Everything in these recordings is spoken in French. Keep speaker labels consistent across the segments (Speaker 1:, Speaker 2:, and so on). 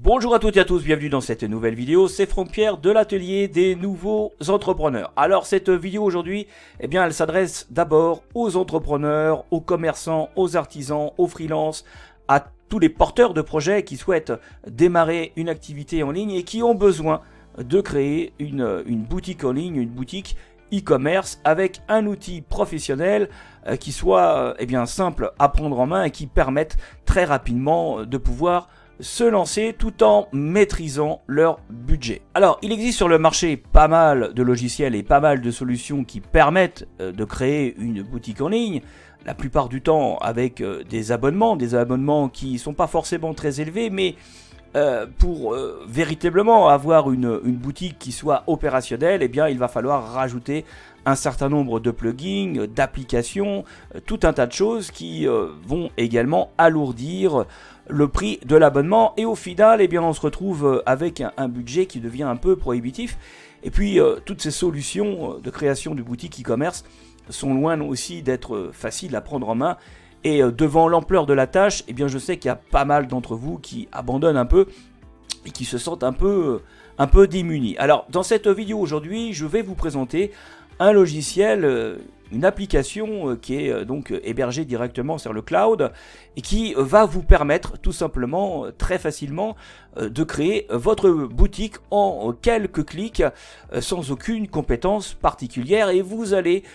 Speaker 1: Bonjour à toutes et à tous, bienvenue dans cette nouvelle vidéo, c'est Franck-Pierre de l'atelier des nouveaux entrepreneurs. Alors cette vidéo aujourd'hui, eh bien elle s'adresse d'abord aux entrepreneurs, aux commerçants, aux artisans, aux freelances, à tous les porteurs de projets qui souhaitent démarrer une activité en ligne et qui ont besoin de créer une boutique en ligne, une boutique e-commerce avec un outil professionnel qui soit simple à prendre en main et qui permette très rapidement de pouvoir se lancer tout en maîtrisant leur budget. Alors, il existe sur le marché pas mal de logiciels et pas mal de solutions qui permettent de créer une boutique en ligne, la plupart du temps avec des abonnements qui sont pas forcément très élevés, mais pour véritablement avoir une boutique qui soit opérationnelle, eh bien, il va falloir rajouter un certain nombre de plugins, d'applications, tout un tas de choses qui vont également alourdir le prix de l'abonnement et au final, eh bien, on se retrouve avec un budget qui devient un peu prohibitif. Et puis, toutes ces solutions de création de boutiques e-commerce sont loin aussi d'être faciles à prendre en main. Et devant l'ampleur de la tâche, eh bien, je sais qu'il y a pas mal d'entre vous qui abandonnent un peu et qui se sentent un peu démunis. Alors, dans cette vidéo aujourd'hui, je vais vous présenter un logiciel, une application qui est donc hébergée directement sur le cloud et qui va vous permettre tout simplement, très facilement, de créer votre boutique en quelques clics sans aucune compétence particulière et vous allez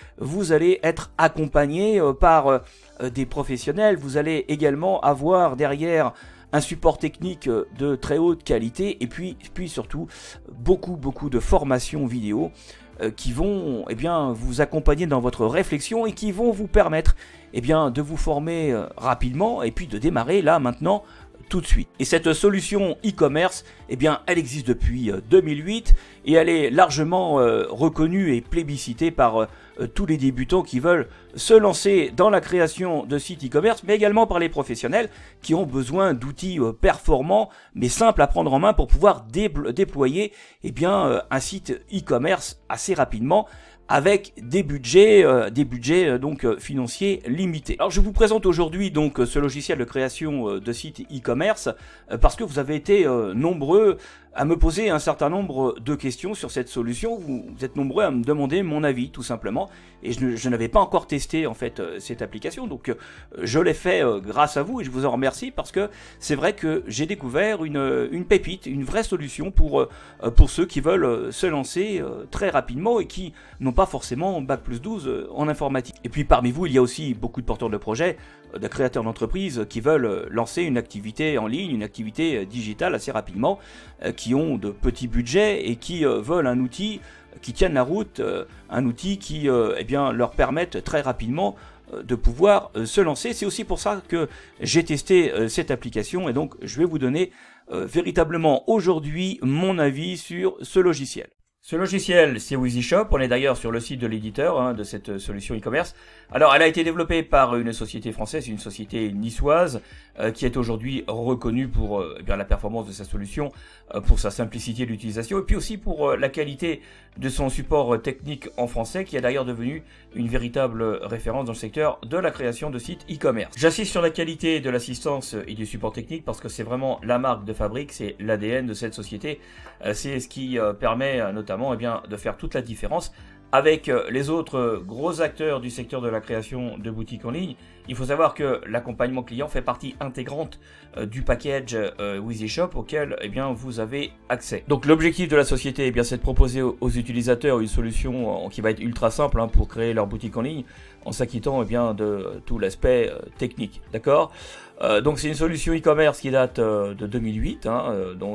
Speaker 1: être accompagné par des professionnels. Vous allez également avoir derrière un support technique de très haute qualité et puis surtout beaucoup de formations vidéo qui vont vous accompagner dans votre réflexion et qui vont vous permettre de vous former rapidement et puis de démarrer là maintenant tout de suite. Et cette solution e-commerce, elle existe depuis 2008 et elle est largement reconnue et plébiscitée par tous les débutants qui veulent se lancer dans la création de sites e-commerce, mais également par les professionnels qui ont besoin d'outils performants mais simples à prendre en main pour pouvoir déployer un site e-commerce assez rapidement avec des budgets financiers limités. Alors je vous présente aujourd'hui donc ce logiciel de création de sites e-commerce parce que vous avez été nombreux à me poser un certain nombre de questions sur cette solution. Vous êtes nombreux à me demander mon avis tout simplement et je n'avais pas encore testé en fait cette application, donc je l'ai fait grâce à vous et je vous en remercie parce que c'est vrai que j'ai découvert une pépite, une vraie solution pour ceux qui veulent se lancer très rapidement et qui n'ont pas forcément Bac+12 en informatique. Et puis parmi vous il y a aussi beaucoup de porteurs de projets, de créateurs d'entreprises qui veulent lancer une activité en ligne, une activité digitale assez rapidement, qui ont de petits budgets et qui veulent un outil qui tienne la route, un outil qui leur permette très rapidement de pouvoir se lancer. C'est aussi pour ça que j'ai testé cette application et donc je vais vous donner véritablement aujourd'hui mon avis sur ce logiciel. Ce logiciel, c'est WheezyShop. On est d'ailleurs sur le site de l'éditeur de cette solution e-commerce. Alors, elle a été développée par une société française, une société niçoise, qui est aujourd'hui reconnue pour la performance de sa solution, pour sa simplicité d'utilisation, et puis aussi pour la qualité de son support technique en français, qui est d'ailleurs devenu une véritable référence dans le secteur de la création de sites e-commerce. J'insiste sur la qualité de l'assistance et du support technique parce que c'est vraiment la marque de fabrique, c'est l'ADN de cette société. C'est ce qui permet notamment de faire toute la différence avec les autres gros acteurs du secteur de la création de boutiques en ligne. Il faut savoir que l'accompagnement client fait partie intégrante du package WheezyShop auquel vous avez accès. Donc l'objectif de la société c'est de proposer aux utilisateurs une solution qui va être ultra simple pour créer leur boutique en ligne en s'acquittant de tout l'aspect technique. D'accord ? Donc c'est une solution e-commerce qui date de 2008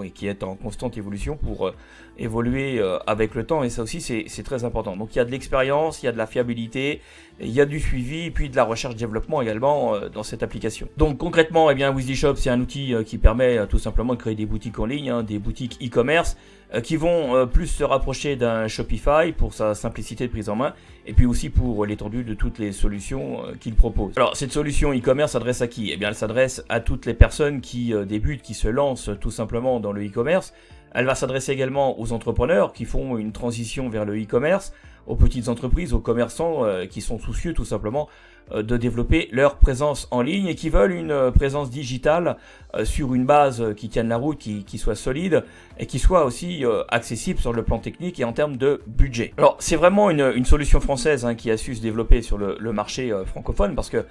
Speaker 1: et qui est en constante évolution pour évoluer avec le temps, et ça aussi c'est très important. Donc il y a de l'expérience, il y a de la fiabilité, il y a du suivi et puis de la recherche-développement également dans cette application. Donc concrètement WheezyShop c'est un outil qui permet tout simplement de créer des boutiques en ligne, des boutiques e-commerce qui vont plus se rapprocher d'un Shopify pour sa simplicité de prise en main et puis aussi pour l'étendue de toutes les solutions qu'il propose. Alors cette solution e-commerce s'adresse à qui ? Elle s'adresse à toutes les personnes qui débutent, qui se lancent tout simplement dans le e-commerce. Elle va s'adresser également aux entrepreneurs qui font une transition vers le e-commerce, aux petites entreprises, aux commerçants qui sont soucieux tout simplement de développer leur présence en ligne et qui veulent une présence digitale sur une base qui tienne la route, qui soit solide et qui soit aussi accessible sur le plan technique et en termes de budget. Alors c'est vraiment une solution française qui a su se développer sur le marché francophone parce que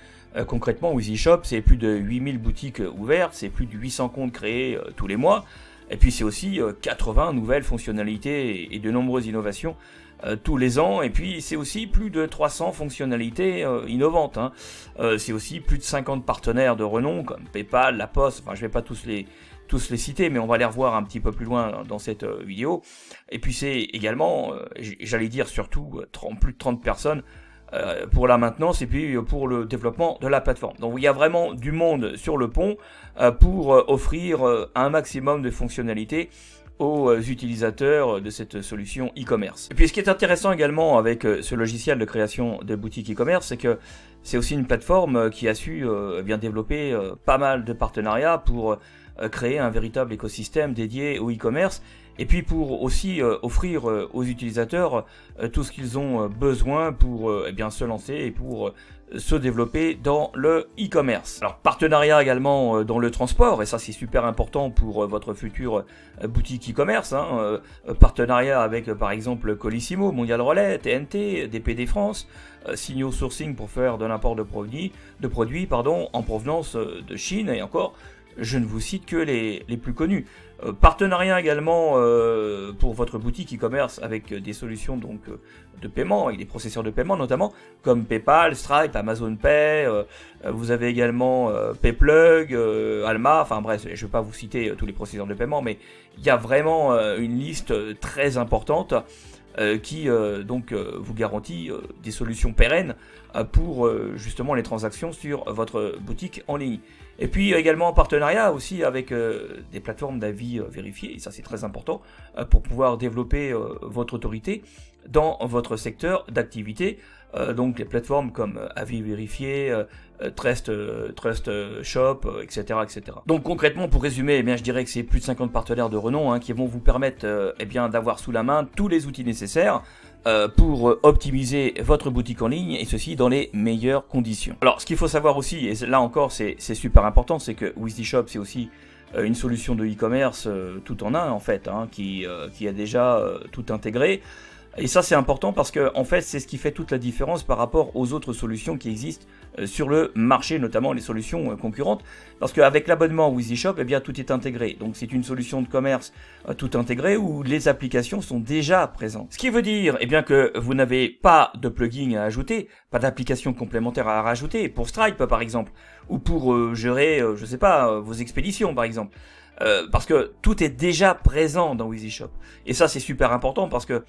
Speaker 1: concrètement WheezyShop c'est plus de 8000 boutiques ouvertes, c'est plus de 800 comptes créés tous les mois. Et puis c'est aussi 80 nouvelles fonctionnalités et de nombreuses innovations tous les ans. Et puis c'est aussi plus de 300 fonctionnalités innovantes. C'est aussi plus de 50 partenaires de renom comme PayPal, La Poste. Enfin, je vais pas tous les citer, mais on va les revoir un petit peu plus loin dans cette vidéo. Et puis c'est également, j'allais dire surtout, plus de 30 personnes pour la maintenance et puis pour le développement de la plateforme. Donc il y a vraiment du monde sur le pont pour offrir un maximum de fonctionnalités aux utilisateurs de cette solution e-commerce. Et puis ce qui est intéressant également avec ce logiciel de création de boutiques e-commerce, c'est que c'est aussi une plateforme qui a su bien développer pas mal de partenariats pour créer un véritable écosystème dédié au e-commerce et puis pour aussi offrir aux utilisateurs tout ce qu'ils ont besoin pour bien se lancer et pour se développer dans le e-commerce. Alors partenariat également dans le transport, et ça c'est super important pour votre future boutique e-commerce, partenariat avec par exemple Colissimo, Mondial Relais, TNT, DPD France, Signaux Sourcing pour faire de l'import de produits en provenance de Chine, et encore je ne vous cite que les plus connus. Partenariat également pour votre boutique e-commerce avec des solutions donc de paiement et des processeurs de paiement notamment comme PayPal, Stripe, Amazon Pay. Vous avez également Payplug, Alma. Enfin bref, je ne vais pas vous citer tous les processeurs de paiement, mais il y a vraiment une liste très importante qui donc vous garantit des solutions pérennes pour justement les transactions sur votre boutique en ligne. Et puis également en partenariat aussi avec des plateformes d'avis vérifiés, et ça c'est très important, pour pouvoir développer votre autorité dans votre secteur d'activité. Donc les plateformes comme Avis Vérifié, Trust Shop, etc., etc. Donc concrètement, pour résumer, je dirais que c'est plus de 50 partenaires de renom qui vont vous permettre d'avoir sous la main tous les outils nécessaires pour optimiser votre boutique en ligne, et ceci dans les meilleures conditions. Alors ce qu'il faut savoir aussi, et là encore c'est super important, c'est que WheezyShop c'est aussi une solution de e-commerce tout en un en fait, qui a déjà tout intégré. Et ça c'est important parce que en fait c'est ce qui fait toute la différence par rapport aux autres solutions qui existent sur le marché, notamment les solutions concurrentes, parce qu'avec l'abonnement WheezyShop, tout est intégré. Donc c'est une solution de commerce tout intégrée où les applications sont déjà présentes. Ce qui veut dire que vous n'avez pas de plugin à ajouter, pas d'application complémentaire à rajouter pour Stripe par exemple, ou pour gérer, je sais pas, vos expéditions par exemple. Parce que tout est déjà présent dans WheezyShop. Et ça c'est super important parce que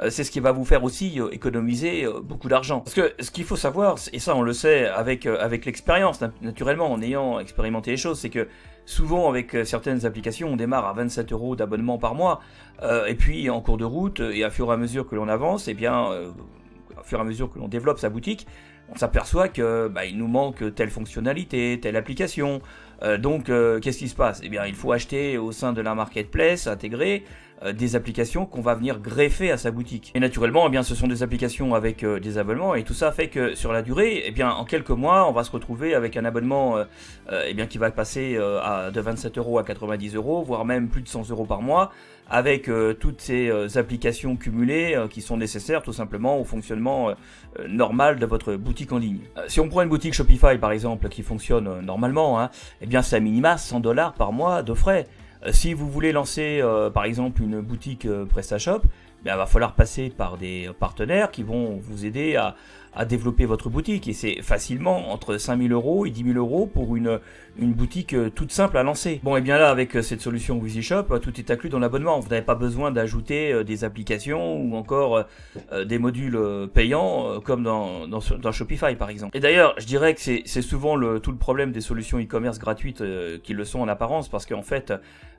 Speaker 1: c'est ce qui va vous faire aussi économiser beaucoup d'argent. Parce que ce qu'il faut savoir, et ça on le sait avec l'expérience, naturellement en ayant expérimenté les choses, c'est que souvent avec certaines applications on démarre à 27 € d'abonnement par mois, et puis en cours de route et à fur et à mesure que l'on avance, à fur et à mesure que l'on développe sa boutique, on s'aperçoit que il nous manque telle fonctionnalité, telle application. Donc qu'est-ce qui se passe? Il faut acheter au sein de la marketplace intégrée des applications qu'on va venir greffer à sa boutique. Et naturellement, ce sont des applications avec des abonnements, et tout ça fait que sur la durée, en quelques mois, on va se retrouver avec un abonnement qui va passer de 27 € à 90 €, voire même plus de 100 € par mois, avec toutes ces applications cumulées qui sont nécessaires tout simplement au fonctionnement normal de votre boutique en ligne. Si on prend une boutique Shopify par exemple qui fonctionne normalement, c'est à minima 100 $ par mois de frais. Si vous voulez lancer par exemple une boutique PrestaShop, il va falloir passer par des partenaires qui vont vous aider à développer votre boutique, et c'est facilement entre 5 000 € et 10 000 € pour une boutique toute simple à lancer. Bon, là avec cette solution WheezyShop, tout est inclus dans l'abonnement. Vous n'avez pas besoin d'ajouter des applications ou encore des modules payants comme dans Shopify par exemple. Et d'ailleurs, je dirais que c'est souvent tout le problème des solutions e-commerce gratuites qui le sont en apparence, parce qu'en fait,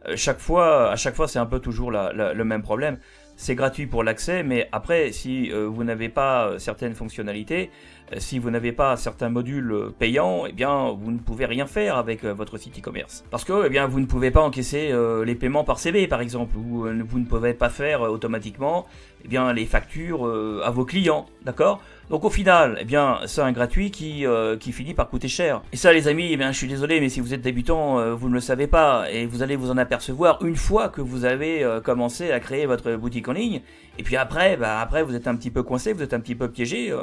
Speaker 1: à chaque fois c'est un peu toujours le même problème. C'est gratuit pour l'accès, mais après, si vous n'avez pas certaines fonctionnalités, si vous n'avez pas certains modules payants, eh bien vous ne pouvez rien faire avec votre site e-commerce. Parce que eh bien, vous ne pouvez pas encaisser les paiements par CB par exemple, ou vous ne pouvez pas faire automatiquement eh bien, les factures à vos clients, d'accord? Donc au final, eh bien, c'est un gratuit qui finit par coûter cher. Et ça les amis, eh bien, je suis désolé, mais si vous êtes débutant, vous ne le savez pas, et vous allez vous en apercevoir une fois que vous avez commencé à créer votre boutique en ligne. Et puis après, après vous êtes un petit peu coincé, vous êtes un petit peu piégé,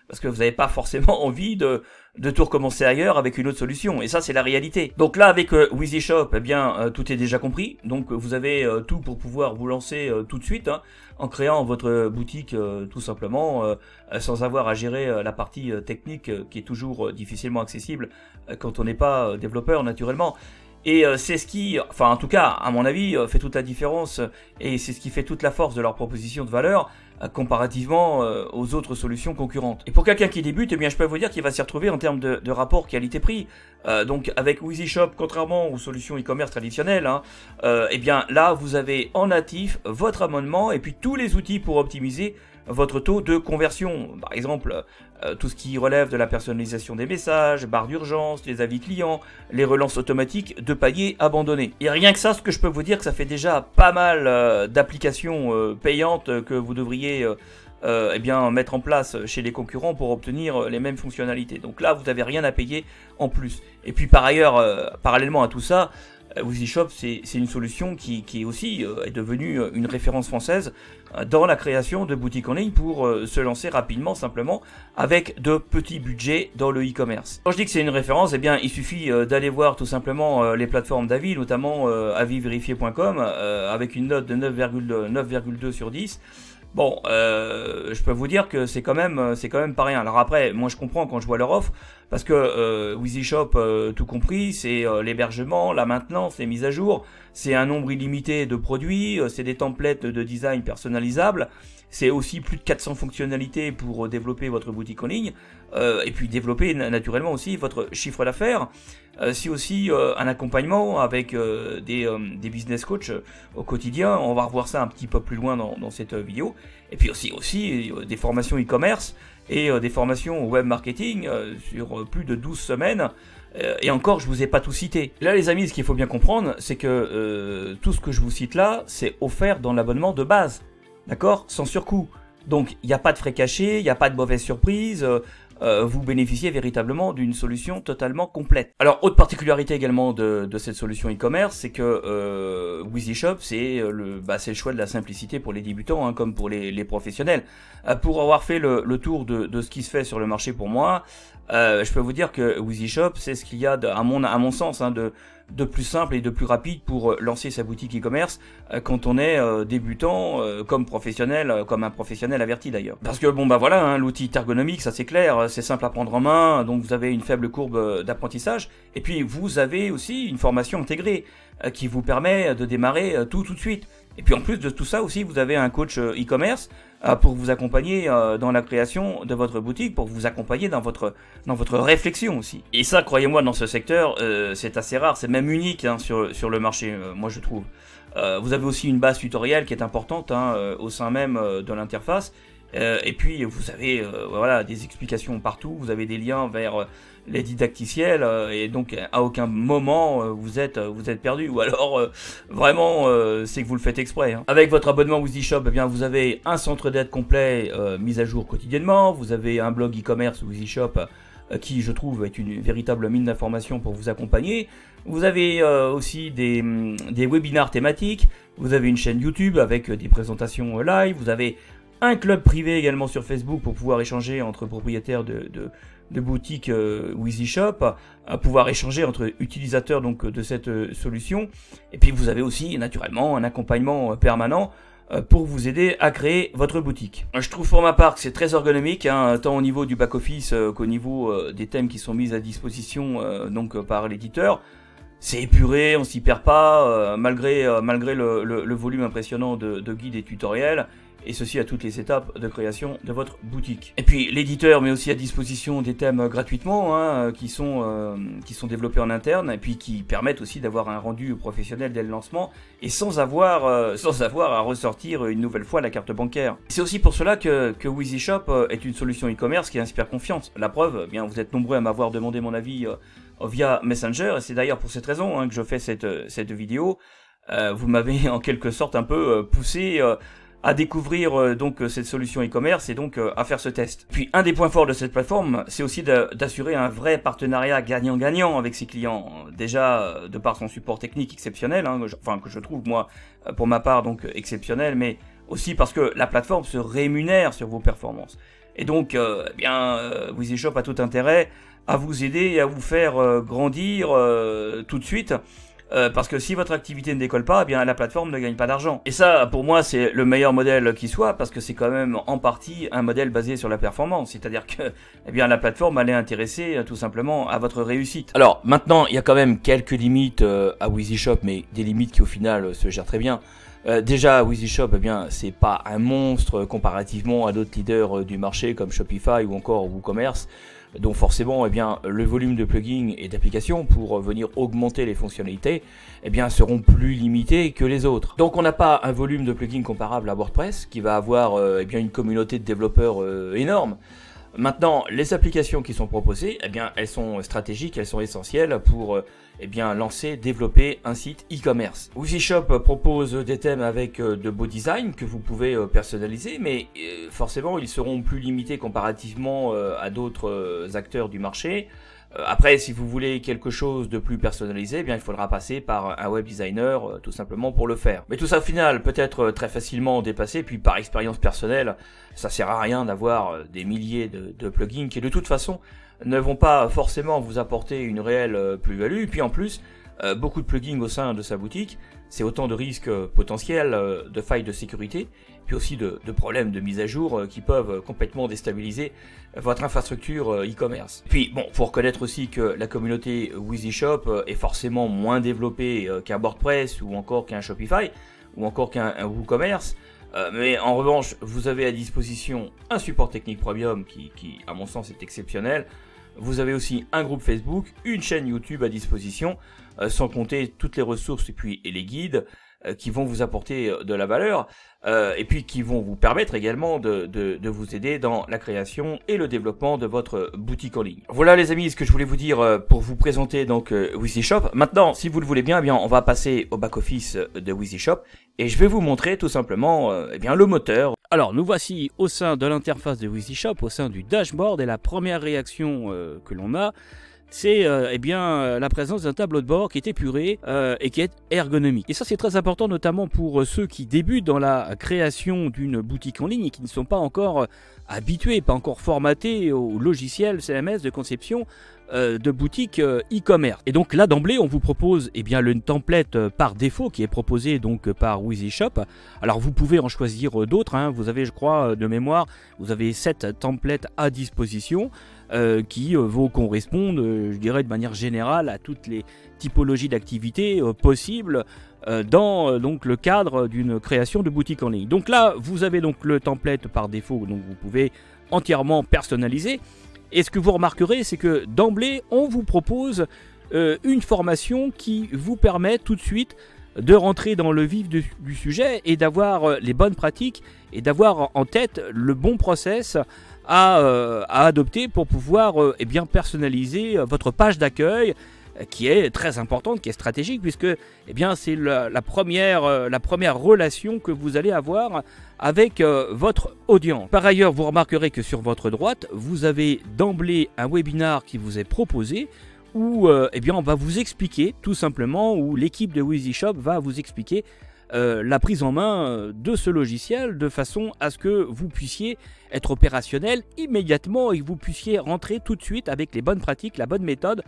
Speaker 1: parce que vous n'avez pas forcément envie de tout recommencer ailleurs avec une autre solution. Et ça, c'est la réalité. Donc là, avec WheezyShop, eh bien, tout est déjà compris. Donc vous avez tout pour pouvoir vous lancer tout de suite, hein, en créant votre boutique tout simplement, sans avoir à gérer la partie technique qui est toujours difficilement accessible quand on n'est pas développeur naturellement. Et c'est ce qui, enfin en tout cas à mon avis, fait toute la différence et c'est ce qui fait toute la force de leur proposition de valeur comparativement aux autres solutions concurrentes. Et pour quelqu'un qui débute, eh bien je peux vous dire qu'il va s'y retrouver en termes de rapport qualité-prix. Donc avec WheezyShop, contrairement aux solutions e-commerce traditionnelles, hein, eh bien là vous avez en natif votre abonnement et puis tous les outils pour optimiser votre taux de conversion. Par exemple, tout ce qui relève de la personnalisation des messages, barre d'urgence, les avis clients, les relances automatiques de paniers abandonnés. Et rien que ça, ce que je peux vous dire que ça fait déjà pas mal d'applications payantes que vous devriez eh bien, mettre en place chez les concurrents pour obtenir les mêmes fonctionnalités. Donc là, vous n'avez rien à payer en plus. Et puis par ailleurs, parallèlement à tout ça, WheezyShop, c'est une solution qui aussi est devenue une référence française dans la création de boutiques en ligne pour se lancer rapidement, simplement, avec de petits budgets dans le e-commerce. Quand je dis que c'est une référence, eh bien, il suffit d'aller voir tout simplement les plateformes d'avis, notamment avisvérifié.com, avec une note de 9,2 sur 10. Bon, je peux vous dire que c'est quand même pas rien. Alors après, moi je comprends quand je vois leur offre, parce que WheezyShop, tout compris, c'est l'hébergement, la maintenance, les mises à jour, c'est un nombre illimité de produits, c'est des templates de design personnalisables, c'est aussi plus de 400 fonctionnalités pour développer votre boutique en ligne, et puis développer naturellement aussi votre chiffre d'affaires. C'est aussi un accompagnement avec des business coachs au quotidien. On va revoir ça un petit peu plus loin dans cette vidéo. Et puis aussi des formations e-commerce et des formations web marketing sur plus de 12 semaines. Et encore, je vous ai pas tout cité. Là, les amis, ce qu'il faut bien comprendre, c'est que tout ce que je vous cite là, c'est offert dans l'abonnement de base. D'accord? Sans surcoût. Donc, il n'y a pas de frais cachés, il n'y a pas de mauvaise surprise. Vous bénéficiez véritablement d'une solution totalement complète. Alors, autre particularité également de cette solution e-commerce, c'est que WheezyShop, c'est le choix de la simplicité pour les débutants, hein, comme pour les professionnels. Pour avoir fait le tour de ce qui se fait sur le marché pour moi, je peux vous dire que WheezyShop, c'est ce qu'il y a, à mon sens, hein, de plus simple et de plus rapide pour lancer sa boutique e-commerce quand on est débutant comme professionnel, comme un professionnel averti d'ailleurs. Parce que bon voilà, hein, l'outil est ergonomique, ça c'est clair, c'est simple à prendre en main, donc vous avez une faible courbe d'apprentissage, et puis vous avez aussi une formation intégrée qui vous permet de démarrer tout de suite. Et puis en plus de tout ça aussi, vous avez un coach e-commerce pour vous accompagner dans la création de votre boutique, pour vous accompagner dans votre réflexion aussi. Et ça, croyez-moi, dans ce secteur, c'est assez rare, c'est même unique hein, sur le marché, moi je trouve. Vous avez aussi une base tutoriel qui est importante hein, au sein même de l'interface. Et puis vous avez voilà, des explications partout, vous avez des liens vers les didacticiels et donc à aucun moment vous êtes perdu, ou alors vraiment c'est que vous le faites exprès. Hein. Avec votre abonnement WheezyShop, eh bien vous avez un centre d'aide complet mis à jour quotidiennement, vous avez un blog e-commerce WheezyShop qui je trouve est une véritable mine d'informations pour vous accompagner. Vous avez aussi des webinars thématiques, vous avez une chaîne YouTube avec des présentations live, vous avez un club privé également sur Facebook pour pouvoir échanger entre propriétaires de boutiques WheezyShop, pouvoir échanger entre utilisateurs donc de cette solution. Et puis vous avez aussi naturellement un accompagnement permanent pour vous aider à créer votre boutique. Je trouve pour ma part que c'est très ergonomique, hein, tant au niveau du back-office qu'au niveau des thèmes qui sont mis à disposition donc par l'éditeur. C'est épuré, on s'y perd pas, malgré le volume impressionnant de guides et tutoriels. et ceci à toutes les étapes de création de votre boutique. Et puis l'éditeur met aussi à disposition des thèmes gratuitement, hein, qui sont développés en interne et puis qui permettent aussi d'avoir un rendu professionnel dès le lancement et sans avoir à ressortir une nouvelle fois la carte bancaire. C'est aussi pour cela que WheezyShop est une solution e-commerce qui inspire confiance. La preuve, eh bien vous êtes nombreux à m'avoir demandé mon avis via Messenger, et c'est d'ailleurs pour cette raison, hein, que je fais cette vidéo. Vous m'avez en quelque sorte un peu poussé à découvrir donc cette solution e-commerce et donc à faire ce test. Puis un des points forts de cette plateforme, c'est aussi d'assurer un vrai partenariat gagnant-gagnant avec ses clients. Déjà de par son support technique exceptionnel, hein, que je trouve moi pour ma part donc exceptionnel, mais aussi parce que la plateforme se rémunère sur vos performances. Et donc WheezyShop a tout intérêt à vous aider et à vous faire grandir tout de suite. Parce que si votre activité ne décolle pas, eh bien la plateforme ne gagne pas d'argent. Et ça, pour moi, c'est le meilleur modèle qui soit, parce que c'est quand même en partie un modèle basé sur la performance. C'est-à-dire que, eh bien, la plateforme elle est intéressée tout simplement à votre réussite. Alors maintenant, il y a quand même quelques limites à WheezyShop, mais des limites qui au final se gèrent très bien. Déjà, WheezyShop, eh bien, c'est pas un monstre comparativement à d'autres leaders du marché comme Shopify ou encore WooCommerce. Donc forcément, eh bien, le volume de plugins et d'applications pour venir augmenter les fonctionnalités, eh bien, seront plus limités que les autres. Donc on n'a pas un volume de plugins comparable à WordPress qui va avoir eh bien, une communauté de développeurs énorme. Maintenant, les applications qui sont proposées, eh bien, elles sont stratégiques, elles sont essentielles pour eh bien, lancer, développer un site e-commerce. WheezyShop propose des thèmes avec de beaux designs que vous pouvez personnaliser, mais forcément, ils seront plus limités comparativement à d'autres acteurs du marché. Après, si vous voulez quelque chose de plus personnalisé, eh bien, il faudra passer par un web designer tout simplement pour le faire. Mais tout ça au final peut être très facilement dépassé, puis par expérience personnelle, ça sert à rien d'avoir des milliers de plugins qui de toute façon ne vont pas forcément vous apporter une réelle plus-value. Puis en plus, beaucoup de plugins au sein de sa boutique, c'est autant de risques potentiels, de failles de sécurité, puis aussi de problèmes de mise à jour qui peuvent complètement déstabiliser votre infrastructure e-commerce. Puis bon, faut reconnaître aussi que la communauté WheezyShop est forcément moins développée qu'un WordPress ou encore qu'un Shopify ou encore qu'un WooCommerce. Mais en revanche, vous avez à disposition un support technique premium qui à mon sens est exceptionnel. Vous avez aussi un groupe Facebook, une chaîne YouTube à disposition, sans compter toutes les ressources et les guides qui vont vous apporter de la valeur et puis qui vont vous permettre également de vous aider dans la création et le développement de votre boutique en ligne. Voilà les amis, ce que je voulais vous dire pour vous présenter donc WheezyShop. Maintenant, si vous le voulez bien, on va passer au back-office de WheezyShop et je vais vous montrer tout simplement le moteur. Alors nous voici au sein de l'interface de WheezyShop, au sein du dashboard, et la première réaction que l'on a, c'est la présence d'un tableau de bord qui est épuré et qui est ergonomique. Et ça c'est très important, notamment pour ceux qui débutent dans la création d'une boutique en ligne et qui ne sont pas encore habitués, pas encore formatés au logiciel CMS de conception de boutique e-commerce. Et donc là d'emblée on vous propose le template par défaut qui est proposé donc par WheezyShop. Alors vous pouvez en choisir d'autres, hein. Vous avez, je crois de mémoire, vous avez 7 templates à disposition qui vont correspondre, je dirais de manière générale, à toutes les typologies d'activités possibles dans donc le cadre d'une création de boutique en ligne. Donc là vous avez donc le template par défaut, donc vous pouvez entièrement personnaliser. Et ce que vous remarquerez, c'est que d'emblée, on vous propose une formation qui vous permet tout de suite de rentrer dans le vif du sujet et d'avoir les bonnes pratiques et d'avoir en tête le bon process à adopter pour pouvoir personnaliser votre page d'accueil, qui est très importante, qui est stratégique, puisque c'est la première relation que vous allez avoir avec votre audience. Par ailleurs, vous remarquerez que sur votre droite, vous avez d'emblée un webinar qui vous est proposé, où on va vous expliquer tout simplement, où l'équipe de WheezyShop va vous expliquer la prise en main de ce logiciel, de façon à ce que vous puissiez être opérationnel immédiatement et que vous puissiez rentrer tout de suite avec les bonnes pratiques, la bonne méthode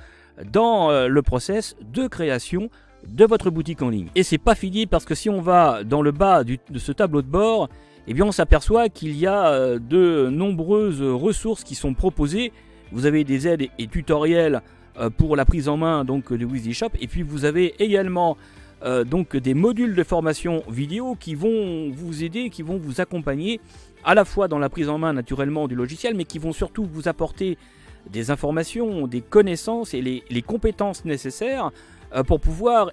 Speaker 1: dans le process de création de votre boutique en ligne. Et c'est pas fini, parce que si on va dans le bas de ce tableau de bord, on s'aperçoit qu'il y a de nombreuses ressources qui sont proposées. Vous avez des aides et tutoriels pour la prise en main donc de WheezyShop, et puis vous avez également donc des modules de formation vidéo qui vont vous aider, qui vont vous accompagner à la fois dans la prise en main naturellement du logiciel, mais qui vont surtout vous apporter des informations, des connaissances et les compétences nécessaires pour pouvoir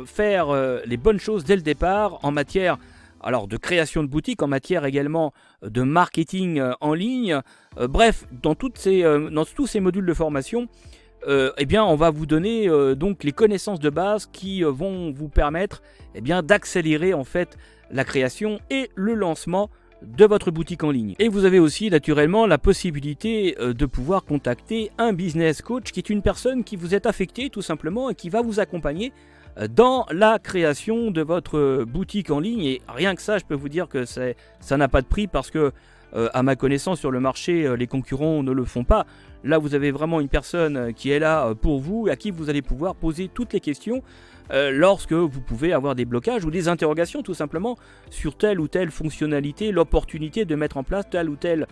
Speaker 1: faire les bonnes choses dès le départ en matière de création de boutique, en matière également de marketing en ligne. Bref, dans tous ces modules de formation, on va vous donner donc les connaissances de base qui vont vous permettre d'accélérer en fait la création et le lancement de votre boutique en ligne. Et vous avez aussi naturellement la possibilité de pouvoir contacter un business coach qui est une personne qui vous est affectée tout simplement et qui va vous accompagner dans la création de votre boutique en ligne. Et rien que ça, je peux vous dire que ça n'a pas de prix parce que à ma connaissance sur le marché, les concurrents ne le font pas. Là, vous avez vraiment une personne qui est là pour vous et à qui vous allez pouvoir poser toutes les questions lorsque vous pouvez avoir des blocages ou des interrogations tout simplement sur telle ou telle fonctionnalité, l'opportunité de mettre en place tel ou tel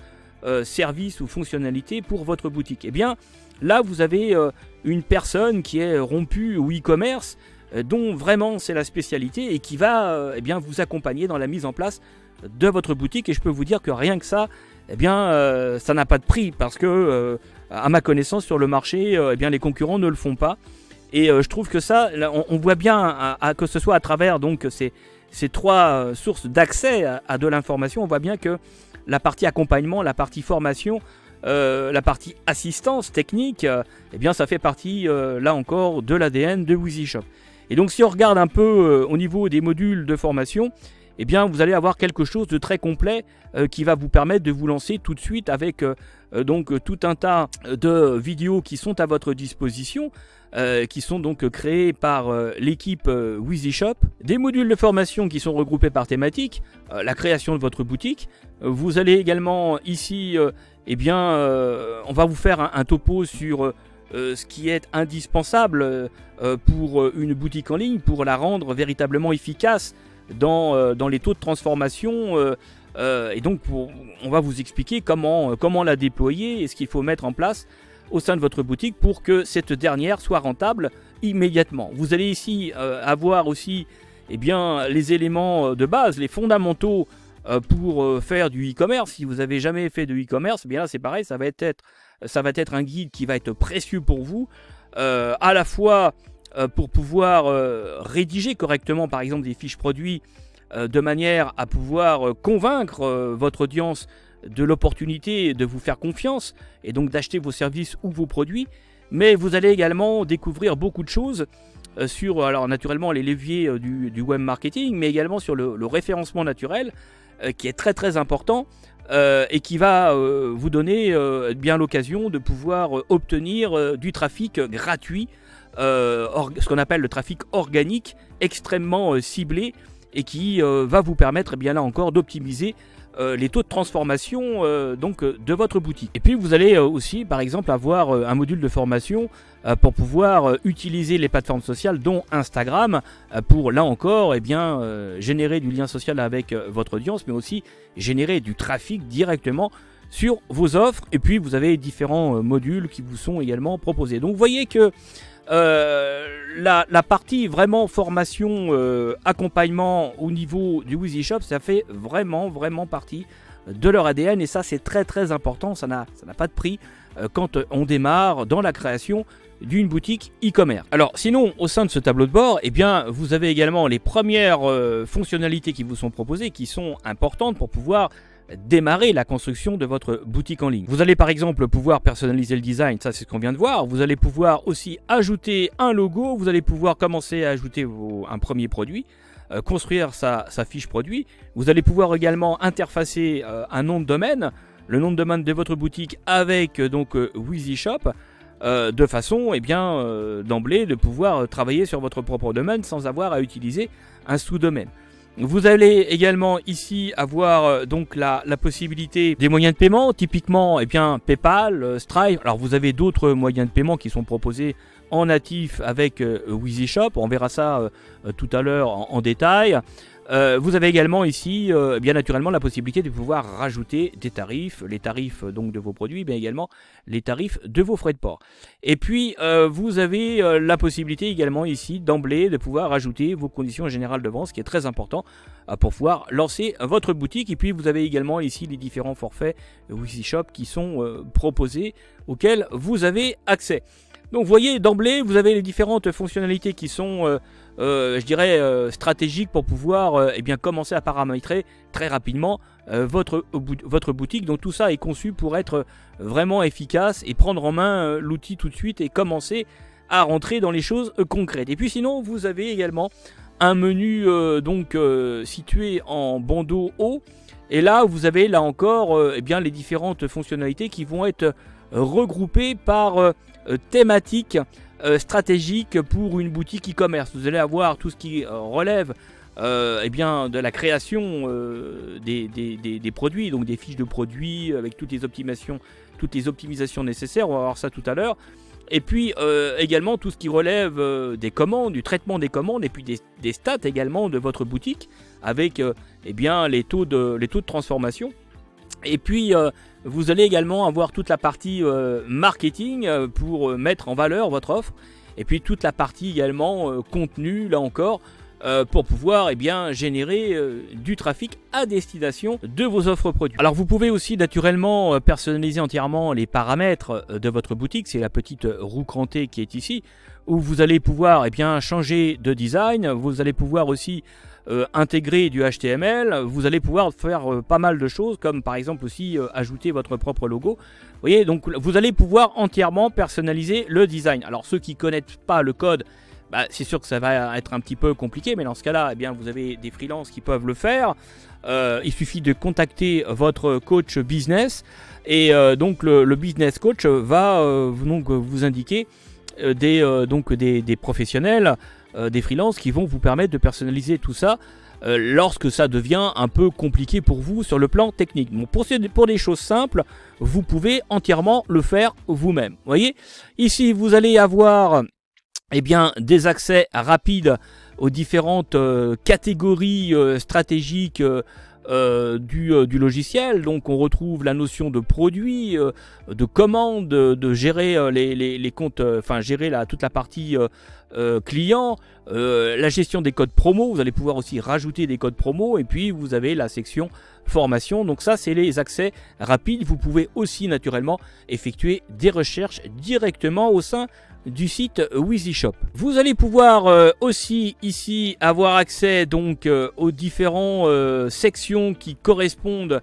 Speaker 1: service ou fonctionnalité pour votre boutique. Et bien là, vous avez une personne qui est rompue au e-commerce, dont vraiment c'est la spécialité et qui va vous accompagner dans la mise en place de votre boutique. Et je peux vous dire que rien que ça, ça n'a pas de prix parce que à ma connaissance sur le marché, les concurrents ne le font pas. Et je trouve que ça, on voit bien, que ce soit à travers donc ces trois sources d'accès à de l'information, on voit bien que la partie accompagnement, la partie formation, la partie assistance technique, ça fait partie, là encore, de l'ADN de WheezyShop. Et donc si on regarde un peu au niveau des modules de formation, vous allez avoir quelque chose de très complet qui va vous permettre de vous lancer tout de suite avec donc tout un tas de vidéos qui sont à votre disposition, qui sont donc créées par l'équipe WheezyShop, des modules de formation qui sont regroupés par thématique, la création de votre boutique. Vous allez également ici, on va vous faire un topo sur ce qui est indispensable pour une boutique en ligne, pour la rendre véritablement efficace dans les taux de transformation. Et donc on va vous expliquer comment la déployer et ce qu'il faut mettre en place au sein de votre boutique pour que cette dernière soit rentable immédiatement. Vous allez ici avoir aussi les éléments de base, les fondamentaux pour faire du e-commerce. Si vous n'avez jamais fait de e-commerce, là c'est pareil, ça va être un guide qui va être précieux pour vous, à la fois pour pouvoir rédiger correctement par exemple des fiches produits de manière à pouvoir convaincre votre audience de l'opportunité de vous faire confiance et donc d'acheter vos services ou vos produits. Mais vous allez également découvrir beaucoup de choses sur naturellement les leviers du web marketing, mais également sur le référencement naturel qui est très très important et qui va vous donner l'occasion de pouvoir obtenir du trafic gratuit, ce qu'on appelle le trafic organique, extrêmement ciblé et qui va vous permettre là encore d'optimiser les taux de transformation de votre boutique. Et puis vous allez aussi par exemple avoir un module de formation pour pouvoir utiliser les plateformes sociales dont Instagram pour là encore générer du lien social avec votre audience, mais aussi générer du trafic directement sur vos offres. Et puis vous avez différents modules qui vous sont également proposés. Donc vous voyez que la partie vraiment formation, accompagnement au niveau du WheezyShop, ça fait vraiment partie de leur ADN et ça c'est très très important, ça n'a pas de prix quand on démarre dans la création d'une boutique e-commerce. Alors sinon au sein de ce tableau de bord, vous avez également les premières fonctionnalités qui vous sont proposées qui sont importantes pour pouvoir démarrer la construction de votre boutique en ligne. Vous allez par exemple pouvoir personnaliser le design, ça c'est ce qu'on vient de voir. Vous allez pouvoir aussi ajouter un logo, vous allez pouvoir commencer à ajouter un premier produit, construire sa fiche produit. Vous allez pouvoir également interfacer un nom de domaine, le nom de domaine de votre boutique avec donc WheezyShop, de façon d'emblée de pouvoir travailler sur votre propre domaine sans avoir à utiliser un sous-domaine. Vous allez également ici avoir donc la possibilité des moyens de paiement, typiquement PayPal, Stripe. Alors vous avez d'autres moyens de paiement qui sont proposés en natif avec WheezyShop, on verra ça tout à l'heure en détail. Vous avez également ici, bien naturellement, la possibilité de pouvoir rajouter des tarifs, les tarifs donc de vos produits, mais également les tarifs de vos frais de port. Et puis, vous avez la possibilité également ici, d'emblée, de pouvoir rajouter vos conditions générales de vente, ce qui est très important pour pouvoir lancer votre boutique. Et puis, vous avez également ici les différents forfaits WheezyShop qui sont proposés, auxquels vous avez accès. Donc, vous voyez, d'emblée, vous avez les différentes fonctionnalités qui sont... je dirais stratégique pour pouvoir eh bien, commencer à paramétrer très rapidement votre boutique. Donc tout ça est conçu pour être vraiment efficace et prendre en main l'outil tout de suite et commencer à rentrer dans les choses concrètes. Et puis sinon vous avez également un menu situé en bandeau haut, et là vous avez là encore eh bien, les différentes fonctionnalités qui vont être regroupées par thématique stratégique pour une boutique e-commerce. Vous allez avoir tout ce qui relève eh bien, de la création des produits, donc des fiches de produits avec toutes les optimisations nécessaires. On va voir ça tout à l'heure. Et puis également tout ce qui relève des commandes, du traitement des commandes, et puis des stats également de votre boutique avec eh bien, les taux de transformation. Et puis vous allez également avoir toute la partie marketing pour mettre en valeur votre offre. Et puis toute la partie également contenu, là encore, pour pouvoir eh bien, générer du trafic à destination de vos offres produits. Alors vous pouvez aussi naturellement personnaliser entièrement les paramètres de votre boutique. C'est la petite roue crantée qui est ici, où vous allez pouvoir eh bien, changer de design. Vous allez pouvoir aussi intégrer du HTML, vous allez pouvoir faire pas mal de choses, comme par exemple aussi ajouter votre propre logo. Vous voyez, donc vous allez pouvoir entièrement personnaliser le design. Alors ceux qui ne connaissent pas le code, bah, c'est sûr que ça va être un petit peu compliqué, mais dans ce cas-là, eh bien, vous avez des freelances qui peuvent le faire. Il suffit de contacter votre coach business, et donc le business coach va donc vous indiquer des professionnels, des freelances qui vont vous permettre de personnaliser tout ça lorsque ça devient un peu compliqué pour vous sur le plan technique. Bon, pour des choses simples, vous pouvez entièrement le faire vous-même. Vous voyez, ici vous allez avoir eh bien, des accès rapides aux différentes catégories stratégiques du logiciel. Donc on retrouve la notion de produit, de commande, de gérer les comptes, enfin gérer toute la partie client, la gestion des codes promo. Vous allez pouvoir aussi rajouter des codes promo, et puis vous avez la section formation. Donc ça, c'est les accès rapides. Vous pouvez aussi naturellement effectuer des recherches directement au sein du site WheezyShop. Vous allez pouvoir aussi ici avoir accès donc aux différentes sections qui correspondent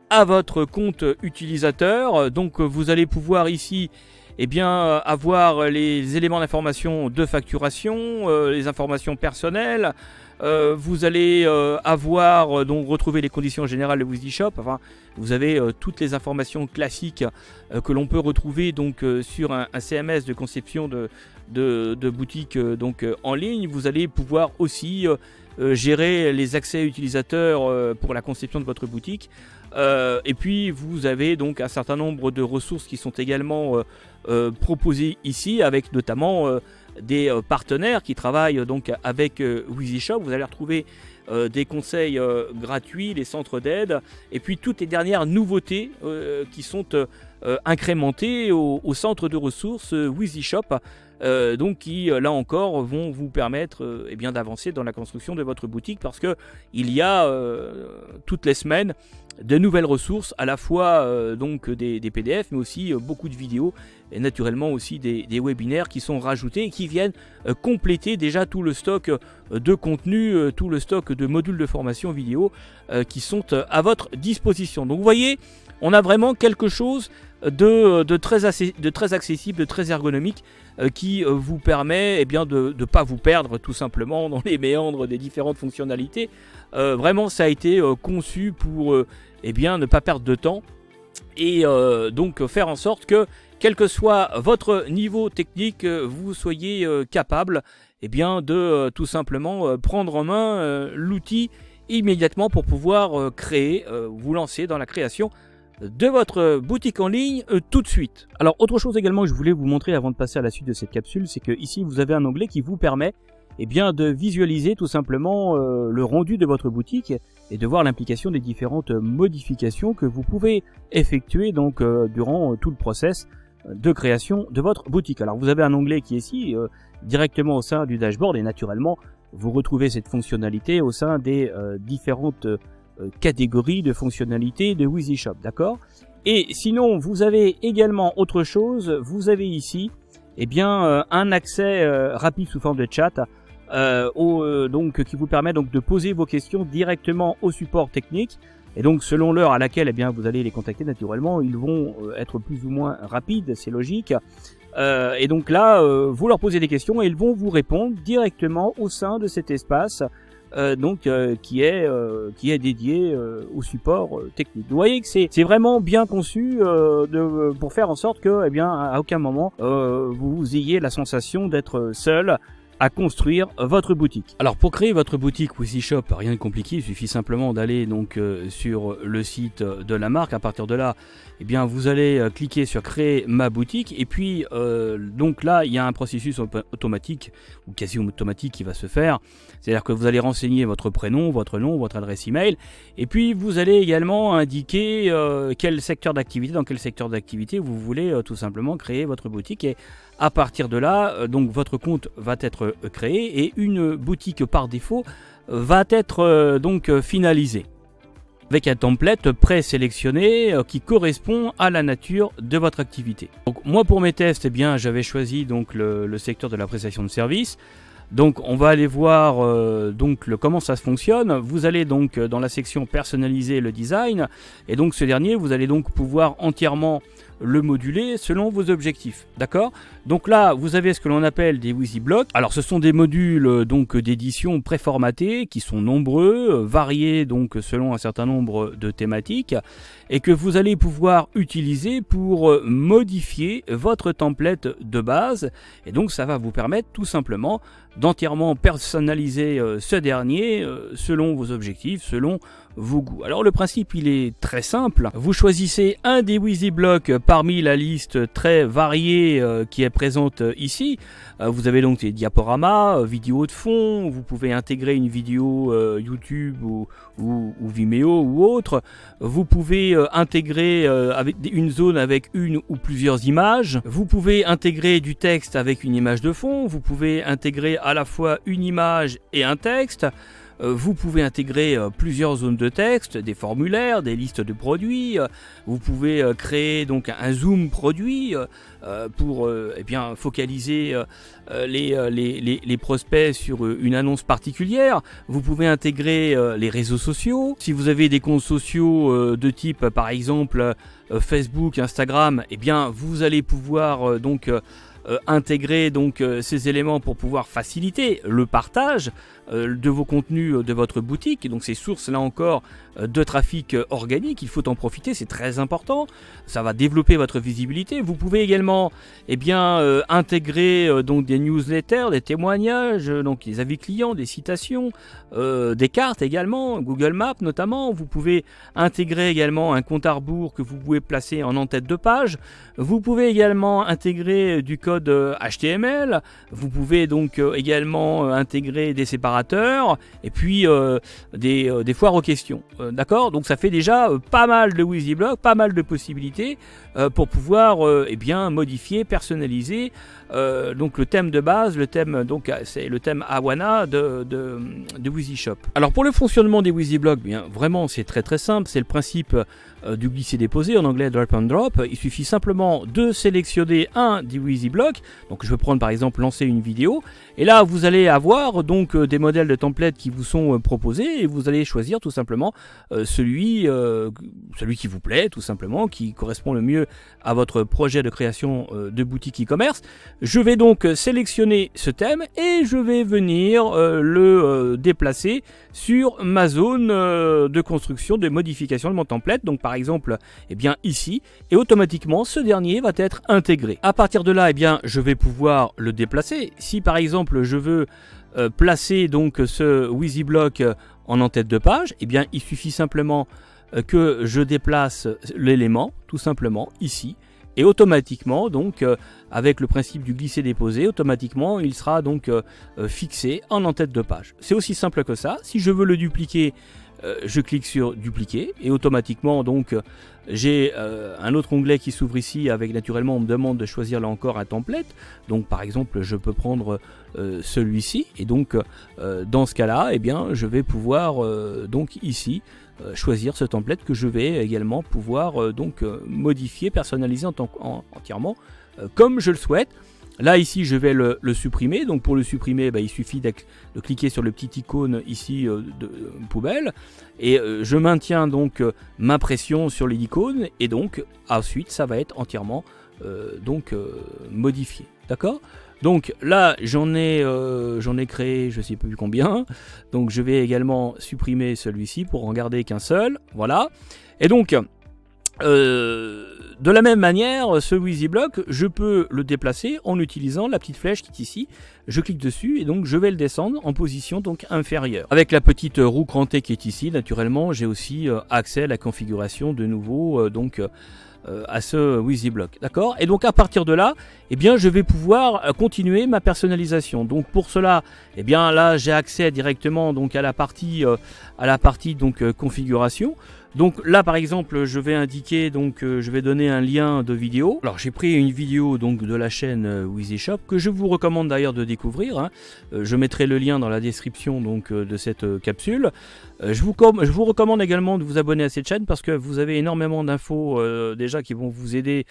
Speaker 1: à votre compte utilisateur. Donc vous allez pouvoir ici eh bien, avoir les éléments d'information de facturation, les informations personnelles. Vous allez donc retrouver les conditions générales de WheezyShop. Enfin, vous avez toutes les informations classiques que l'on peut retrouver donc sur un CMS de conception de boutique en ligne. Vous allez pouvoir aussi gérer les accès utilisateurs pour la conception de votre boutique. Et puis vous avez donc un certain nombre de ressources qui sont également proposées ici, avec notamment des partenaires qui travaillent donc avec WheezyShop. Vous allez retrouver des conseils gratuits, les centres d'aide, et puis toutes les dernières nouveautés qui sont incrémentées au centre de ressources WheezyShop, donc qui là encore vont vous permettre eh bien, d'avancer dans la construction de votre boutique, parce que il y a toutes les semaines de nouvelles ressources, à la fois donc des PDF, mais aussi beaucoup de vidéos, et naturellement aussi des webinaires qui sont rajoutés et qui viennent compléter déjà tout le stock de contenu, tout le stock de modules de formation vidéo qui sont à votre disposition. Donc vous voyez, on a vraiment quelque chose de très accessible, de très ergonomique, qui vous permet eh bien, de ne pas vous perdre tout simplement dans les méandres des différentes fonctionnalités. Vraiment, ça a été conçu pour eh bien, ne pas perdre de temps, et donc faire en sorte que, quel que soit votre niveau technique, vous soyez capable eh bien, de tout simplement prendre en main l'outil immédiatement pour pouvoir vous lancer dans la création de votre boutique en ligne tout de suite. Alors autre chose également que je voulais vous montrer avant de passer à la suite de cette capsule, c'est que ici vous avez un onglet qui vous permet eh bien de visualiser tout simplement le rendu de votre boutique et de voir l'implication des différentes modifications que vous pouvez effectuer donc durant tout le process de création de votre boutique. Alors vous avez un onglet qui est ici directement au sein du dashboard et naturellement vous retrouvez cette fonctionnalité au sein des différentes catégories de fonctionnalités de WheezyShop, d'accord? Et sinon vous avez également autre chose, vous avez ici eh bien un accès rapide sous forme de chat donc qui vous permet donc de poser vos questions directement au support technique. Et donc selon l'heure à laquelle eh bien vous allez les contacter, naturellement ils vont être plus ou moins rapides, c'est logique. Et donc là vous leur posez des questions et ils vont vous répondre directement au sein de cet espace qui est dédié au support technique. Vous voyez que c'est vraiment bien conçu pour faire en sorte que eh bien à aucun moment vous ayez la sensation d'être seul à construire votre boutique. Alors pour créer votre boutique WheezyShop, rien de compliqué, il suffit simplement d'aller donc sur le site de la marque. À partir de là, eh bien vous allez cliquer sur créer ma boutique et puis donc là il y a un processus automatique ou quasi automatique qui va se faire. C'est-à-dire que vous allez renseigner votre prénom, votre nom, votre adresse email et puis vous allez également indiquer quel secteur d'activité, dans quel secteur d'activité vous voulez tout simplement créer votre boutique et à partir de là, donc votre compte va être créé et une boutique par défaut va être donc finalisée avec un template présélectionné qui correspond à la nature de votre activité. Donc moi pour mes tests, eh bien j'avais choisi donc le secteur de la prestation de services. Donc on va aller voir comment ça fonctionne. Vous allez donc dans la section personnaliser le design et donc ce dernier vous allez donc pouvoir entièrement le moduler selon vos objectifs, d'accord? Donc là vous avez ce que l'on appelle des WheezyBlocks. Alors ce sont des modules donc d'édition préformatés qui sont nombreux, variés donc selon un certain nombre de thématiques et que vous allez pouvoir utiliser pour modifier votre template de base et donc ça va vous permettre tout simplement d'entièrement personnaliser ce dernier selon vos objectifs, selon vos goûts. Alors le principe il est très simple, vous choisissez un des WheezyBlocks parmi la liste très variée qui est présente ici. Vous avez donc des diaporamas, vidéos de fond, vous pouvez intégrer une vidéo YouTube ou Vimeo ou autre. Vous pouvez intégrer avec une zone avec une ou plusieurs images. Vous pouvez intégrer du texte avec une image de fond. Vous pouvez intégrer à la fois une image et un texte. Vous pouvez intégrer plusieurs zones de texte, des formulaires, des listes de produits. Vous pouvez créer donc un zoom produit pour eh bien focaliser les prospects sur une annonce particulière. Vous pouvez intégrer les réseaux sociaux. Si vous avez des comptes sociaux de type par exemple Facebook, Instagram, eh bien vous allez pouvoir intégrer donc ces éléments pour pouvoir faciliter le partage de vos contenus de votre boutique. Donc ces sources là encore de trafic organique, il faut en profiter, c'est très important, ça va développer votre visibilité. Vous pouvez également intégrer donc des newsletters, des témoignages, donc des avis clients, des citations, des cartes également, Google Maps notamment. Vous pouvez intégrer également un compte à rebours que vous pouvez placer en tête de page. Vous pouvez également intégrer du code HTML. Vous pouvez donc également intégrer des séparateurs et puis des foires aux questions. D'accord? Donc ça fait déjà pas mal de WheezyBlocks, pas mal de possibilités pour pouvoir modifier, personnaliser donc le thème de base, le thème donc c'est le thème Awana de WheezyShop. Alors pour le fonctionnement des WheezyBlocks, bien vraiment c'est très simple, c'est le principe du glisser-déposer, en anglais drop and drop. Il suffit simplement de sélectionner un des WheezyBlocks. Donc je vais prendre par exemple lancer une vidéo et là vous allez avoir donc des modèles de templates qui vous sont proposés et vous allez choisir tout simplement celui qui vous plaît, tout simplement, qui correspond le mieux à votre projet de création de boutique e-commerce. Je vais donc sélectionner ce thème et je vais venir le déplacer sur ma zone de construction, de modification de mon template. Donc par exemple, ici, et automatiquement ce dernier va être intégré. À partir de là, je vais pouvoir le déplacer. Si par exemple je veux placer donc ce WheezyBlock en en-tête de page, il suffit simplement que je déplace l'élément, tout simplement, ici, et automatiquement donc avec le principe du glisser-déposer, automatiquement il sera donc fixé en en-tête de page. C'est aussi simple que ça. Si je veux le dupliquer, je clique sur dupliquer et automatiquement donc j'ai un autre onglet qui s'ouvre ici avec naturellement on me demande de choisir là encore un template. Donc par exemple je peux prendre celui-ci et donc dans ce cas là eh bien je vais pouvoir donc ici choisir ce template que je vais également pouvoir donc modifier, personnaliser entièrement comme je le souhaite. Là ici je vais le supprimer, donc pour le supprimer il suffit de cliquer sur le petit icône ici de poubelle et je maintiens donc ma pression sur l'icône et donc ensuite ça va être entièrement modifié, d'accord. Donc là j'en ai créé je sais plus combien, donc je vais également supprimer celui-ci pour en garder qu'un seul, voilà. Et donc de la même manière, ce WYSIBLOC, je peux le déplacer en utilisant la petite flèche qui est ici. Je clique dessus et donc je vais le descendre en position donc inférieure. Avec la petite roue crantée qui est ici, naturellement, j'ai aussi accès à la configuration de nouveau à ce WYSIBLOC, d'accord. Et donc à partir de là, eh bien je vais pouvoir continuer ma personnalisation. Donc pour cela, eh bien là j'ai accès directement donc à la partie configuration. Donc là par exemple je vais indiquer donc je vais donner un lien de vidéo. Alors j'ai pris une vidéo donc de la chaîne WYSISHOP que je vous recommande d'ailleurs de découvrir, hein. Je mettrai le lien dans la description donc de cette capsule. Je vous recommande également de vous abonner à cette chaîne parce que vous avez énormément d'infos déjà qui vont vous aider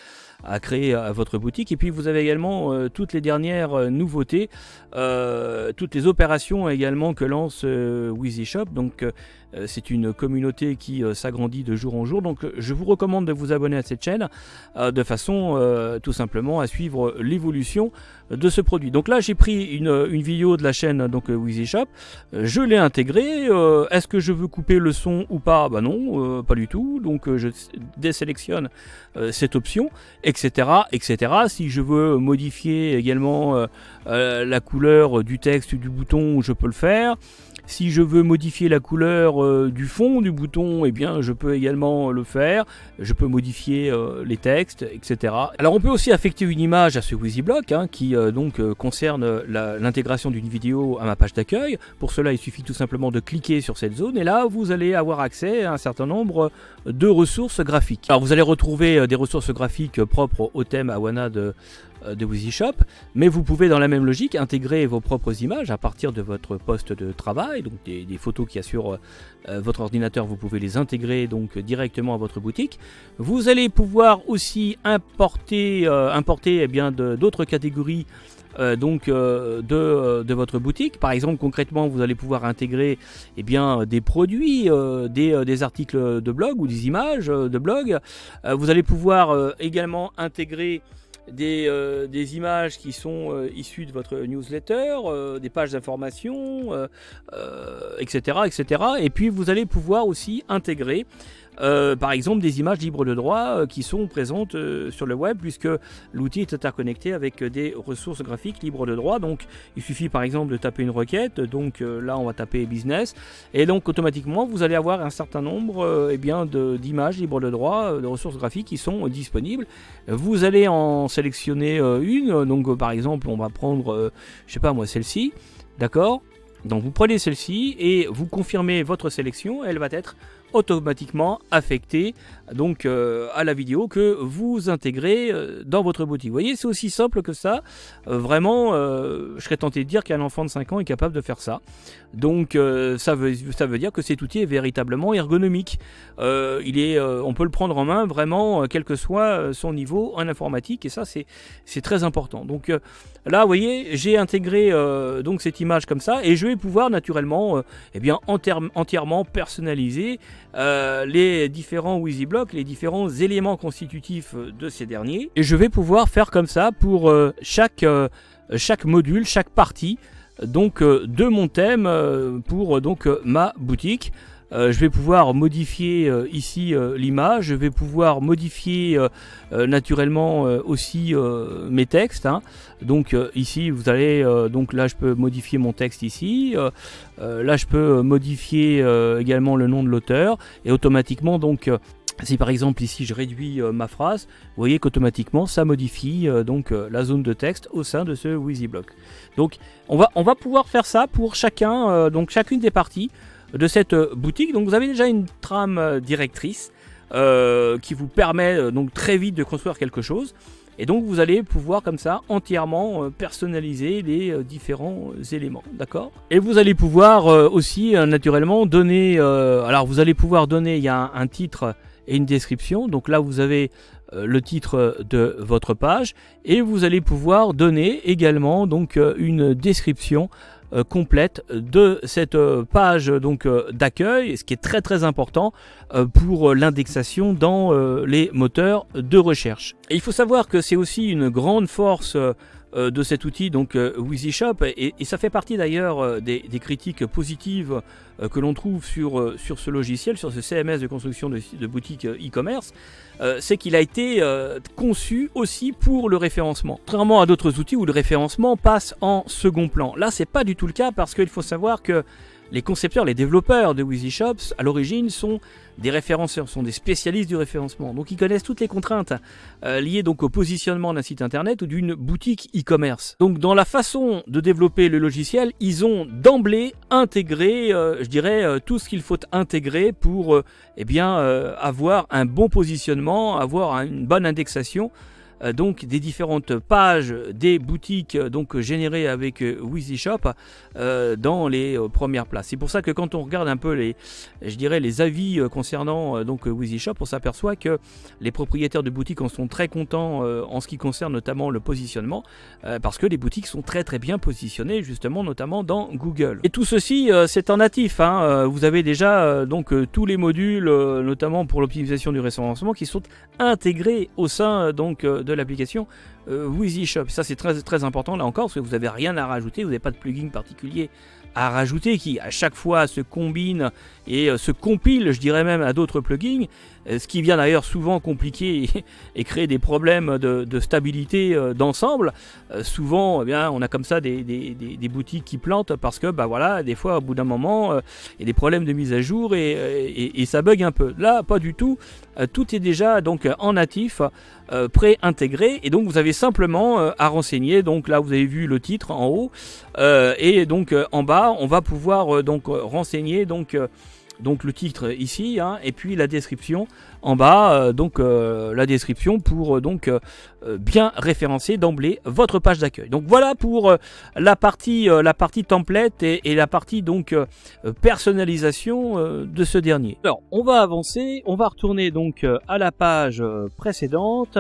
Speaker 1: à créer votre boutique, et puis vous avez également toutes les dernières nouveautés, toutes les opérations également que lance WYSISHOP. Donc c'est une communauté qui s'agrandit de jour en jour, donc je vous recommande de vous abonner à cette chaîne de façon tout simplement à suivre l'évolution de ce produit. Donc là j'ai pris une vidéo de la chaîne donc WYSISHOP, je l'ai intégrée. Est-ce que je veux couper le son ou pas? Bah non, pas du tout. Donc je désélectionne cette option, etc., etc. Si je veux modifier également la couleur du texte du bouton, je peux le faire. Si je veux modifier la couleur du fond du bouton, eh bien je peux également le faire. Je peux modifier les textes, etc. Alors on peut aussi affecter une image à ce WYSIBLOC hein, qui concerne l'intégration d'une vidéo à ma page d'accueil. Pour cela, il suffit tout simplement de cliquer sur cette zone et là vous allez avoir accès à un certain nombre de ressources graphiques. Alors vous allez retrouver des ressources graphiques propres au thème Awana de WYSISHOP, mais vous pouvez dans la même logique intégrer vos propres images à partir de votre poste de travail, donc des photos qui assurent votre ordinateur, vous pouvez les intégrer donc directement à votre boutique. Vous allez pouvoir aussi importer eh bien d'autres catégories de votre boutique. Par exemple, concrètement, vous allez pouvoir intégrer eh bien, des produits, des articles de blog ou des images de blog. Vous allez pouvoir également intégrer des images qui sont issues de votre newsletter, des pages d'information, etc., etc. Et puis vous allez pouvoir aussi intégrer par exemple des images libres de droit qui sont présentes sur le web, puisque l'outil est interconnecté avec des ressources graphiques libres de droit. Donc il suffit par exemple de taper une requête, donc là on va taper business, et donc automatiquement vous allez avoir un certain nombre eh bien d'images libres de droit, de ressources graphiques qui sont disponibles. Vous allez en sélectionner une, donc par exemple on va prendre je sais pas moi celle-ci, d'accord. Donc vous prenez celle-ci et vous confirmez votre sélection, elle va être automatiquement affectée donc à la vidéo que vous intégrez dans votre boutique. Vous voyez, c'est aussi simple que ça. Vraiment, je serais tenté de dire qu'un enfant de 5 ans est capable de faire ça. Donc ça veut dire que cet outil est véritablement ergonomique. On peut le prendre en main vraiment, quel que soit son niveau en informatique, et ça c'est très important. Donc là, vous voyez, j'ai intégré donc cette image comme ça, et je vais pouvoir naturellement eh bien, entièrement personnaliser les différents WYSIBLOC, les différents éléments constitutifs de ces derniers, et je vais pouvoir faire comme ça pour chaque module, chaque partie donc de mon thème pour donc ma boutique. Je vais pouvoir modifier ici l'image, je vais pouvoir modifier naturellement aussi mes textes, hein. Donc ici vous allez donc là je peux modifier mon texte ici, là je peux modifier également le nom de l'auteur, et automatiquement donc Si par exemple ici je réduis ma phrase, vous voyez qu'automatiquement ça modifie donc la zone de texte au sein de ce WYSIBLOC. Donc on va pouvoir faire ça pour chacun, donc chacune des parties de cette boutique. Donc vous avez déjà une trame directrice qui vous permet donc très vite de construire quelque chose. Et donc vous allez pouvoir comme ça entièrement personnaliser les différents éléments, d'accord? Et vous allez pouvoir aussi naturellement donner, alors vous allez pouvoir donner, il y a un titre et une description. Donc là vous avez le titre de votre page et vous allez pouvoir donner également donc une description complète de cette page donc d'accueil, ce qui est très important pour l'indexation dans les moteurs de recherche. Et il faut savoir que c'est aussi une grande force de cet outil, donc WYSISHOP, et ça fait partie d'ailleurs des critiques positives que l'on trouve sur ce logiciel, sur ce CMS de construction de boutiques e-commerce, c'est qu'il a été conçu aussi pour le référencement. Contrairement à d'autres outils où le référencement passe en second plan. Là, c'est pas du tout le cas parce qu'il faut savoir que les concepteurs, les développeurs de WYSISHOP, à l'origine, sont des référenceurs, sont des spécialistes du référencement. Donc ils connaissent toutes les contraintes liées donc au positionnement d'un site internet ou d'une boutique e-commerce. Donc dans la façon de développer le logiciel, ils ont d'emblée intégré, je dirais, tout ce qu'il faut intégrer pour eh bien, avoir un bon positionnement, avoir une bonne indexation. Donc des différentes pages des boutiques donc générées avec WYSISHOP dans les premières places. C'est pour ça que quand on regarde un peu les avis concernant donc WYSISHOP, on s'aperçoit que les propriétaires de boutiques en sont très contents en ce qui concerne notamment le positionnement parce que les boutiques sont très bien positionnées justement notamment dans Google. Et tout ceci c'est en natif, hein. Vous avez déjà donc tous les modules notamment pour l'optimisation du référencement qui sont intégrés au sein donc de l'application WYSISHOP. Ça c'est très important là encore parce que vous n'avez rien à rajouter, vous n'avez pas de plugin particulier à rajouter qui à chaque fois se combine et se compile, je dirais même, à d'autres plugins, ce qui vient d'ailleurs souvent compliquer et créer des problèmes de stabilité d'ensemble. Souvent, eh bien, on a comme ça des boutiques qui plantent parce que, bah voilà, des fois, au bout d'un moment, il y a des problèmes de mise à jour et ça bug un peu. Là, pas du tout. Tout est déjà donc en natif, pré-intégré, et donc vous avez simplement à renseigner. Donc là, vous avez vu le titre en haut, et donc en bas, on va pouvoir donc renseigner donc le titre ici, hein, et puis la description en bas, donc la description pour donc bien référencer d'emblée votre page d'accueil. Donc voilà pour la partie template et la partie donc personnalisation de ce dernier. Alors on va avancer, on va retourner donc à la page précédente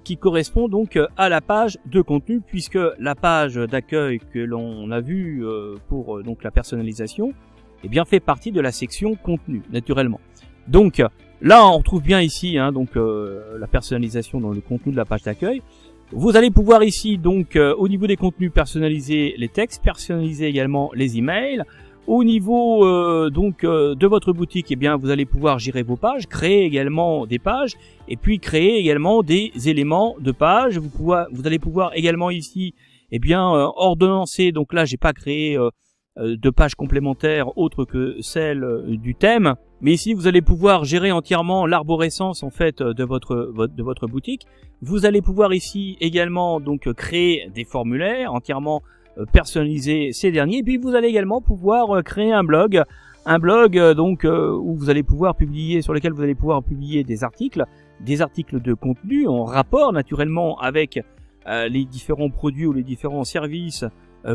Speaker 1: qui correspond donc à la page de contenu, puisque la page d'accueil que l'on a vue pour donc la personnalisation eh bien fait partie de la section contenu naturellement. Donc là on retrouve bien ici hein, donc la personnalisation dans le contenu de la page d'accueil. Vous allez pouvoir ici donc au niveau des contenus personnaliser les textes, personnaliser également les emails. Au niveau donc de votre boutique, eh bien vous allez pouvoir gérer vos pages, créer également des pages et puis créer également des éléments de page. Vous allez pouvoir également ici eh bien ordonnancer. Donc là j'ai pas créé de pages complémentaires autres que celle du thème, mais ici vous allez pouvoir gérer entièrement l'arborescence en fait de votre boutique. Vous allez pouvoir ici également donc créer des formulaires entièrement personnaliser ces derniers, et puis vous allez également pouvoir créer un blog donc où vous allez pouvoir publier, sur lequel vous allez pouvoir publier des articles de contenu en rapport naturellement avec les différents produits ou les différents services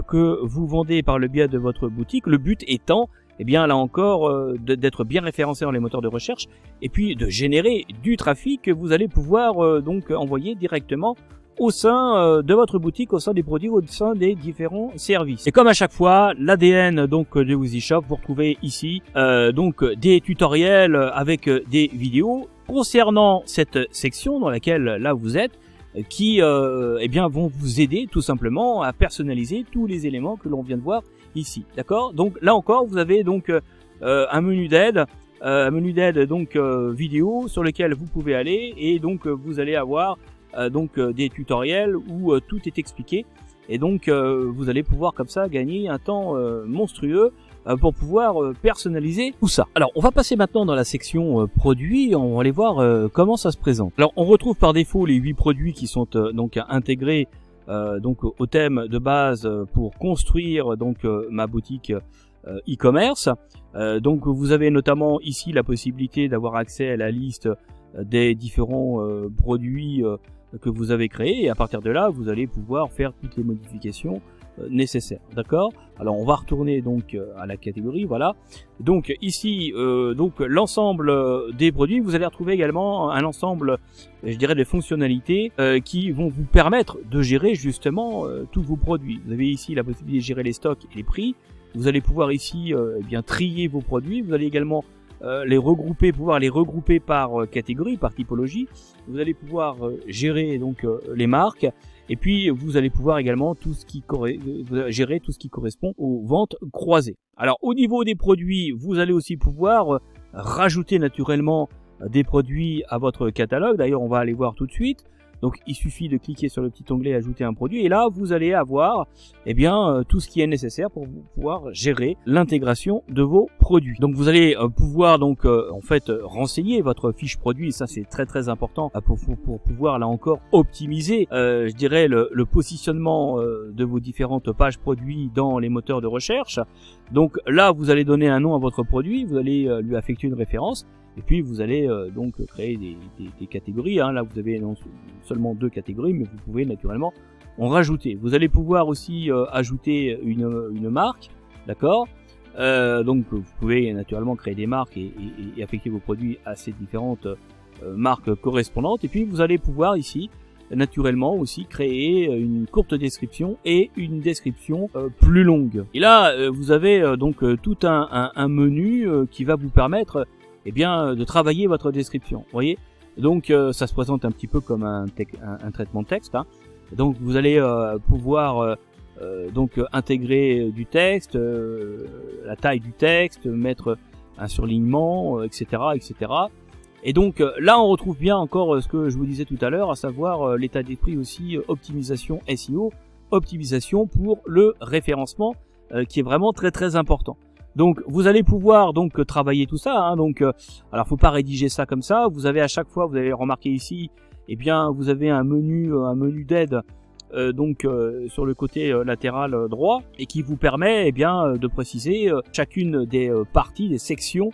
Speaker 1: que vous vendez par le biais de votre boutique. Le but étant, eh bien là encore, d'être bien référencé dans les moteurs de recherche et puis de générer du trafic que vous allez pouvoir donc envoyer directement au sein de votre boutique, au sein des produits, au sein des différents services. Et comme à chaque fois, l'ADN donc de WYSISHOP, vous retrouvez ici donc des tutoriels avec des vidéos concernant cette section dans laquelle là vous êtes, qui eh bien vont vous aider tout simplement à personnaliser tous les éléments que l'on vient de voir ici. D'accord? Donc là encore, vous avez donc un menu d'aide, donc vidéo sur lequel vous pouvez aller, et donc vous allez avoir donc des tutoriels où tout est expliqué, et donc vous allez pouvoir comme ça gagner un temps monstrueux
Speaker 2: pour pouvoir personnaliser tout ça. Alors on va passer maintenant dans la section produits, on va aller voir comment ça se présente. Alors on retrouve par défaut les 8 produits qui sont donc intégrés donc au thème de base pour construire donc ma boutique e-commerce. Donc vous avez notamment ici la possibilité d'avoir accès à la liste des différents produits que vous avez créés, et à partir de là vous allez pouvoir faire toutes les modifications nécessaires. D'accord? Alors on va retourner donc à la catégorie, voilà. Donc ici donc l'ensemble des produits, vous allez retrouver également un ensemble, je dirais, de fonctionnalités qui vont vous permettre de gérer justement tous vos produits. Vous avez ici la possibilité de gérer les stocks et les prix. Vous allez pouvoir ici eh bien trier vos produits. Vous allez également pouvoir les regrouper par catégorie, par typologie. Vous allez pouvoir gérer donc les marques. Et puis vous allez pouvoir également gérer tout ce qui correspond aux ventes croisées. Alors au niveau des produits, vous allez aussi pouvoir rajouter naturellement des produits à votre catalogue. D'ailleurs on va aller voir tout de suite. Donc il suffit de cliquer sur le petit onglet ajouter un produit, et là vous allez avoir eh bien tout ce qui est nécessaire pour pouvoir gérer l'intégration de vos produits. Donc vous allez pouvoir donc en fait renseigner votre fiche produit, et ça c'est très important pour pouvoir là encore optimiser je dirais le positionnement de vos différentes pages produits dans les moteurs de recherche. Donc là vous allez donner un nom à votre produit, vous allez lui affecter une référence. Et puis vous allez donc créer des catégories, hein. Là vous avez non seulement 2 catégories, mais vous pouvez naturellement en rajouter. Vous allez pouvoir aussi ajouter une marque, d'accord. Donc vous pouvez naturellement créer des marques et affecter vos produits à ces différentes marques correspondantes. Et puis vous allez pouvoir ici naturellement aussi créer une courte description et une description plus longue. Et là vous avez donc tout un menu qui va vous permettre eh bien de travailler votre description. Vous voyez, donc ça se présente un petit peu comme un traitement de texte, hein. Donc vous allez pouvoir donc intégrer du texte, la taille du texte, mettre un surlignement, etc., etc. Et donc là on retrouve bien encore ce que je vous disais tout à l'heure, à savoir l'état d'esprit aussi optimisation SEO, optimisation pour le référencement, qui est vraiment très important. Donc vous allez pouvoir donc travailler tout ça, hein. Donc alors faut pas rédiger ça comme ça. Vous avez à chaque fois, vous avez remarqué ici, eh bien vous avez un menu d'aide donc sur le côté latéral droit, et qui vous permet eh bien de préciser chacune des parties, des sections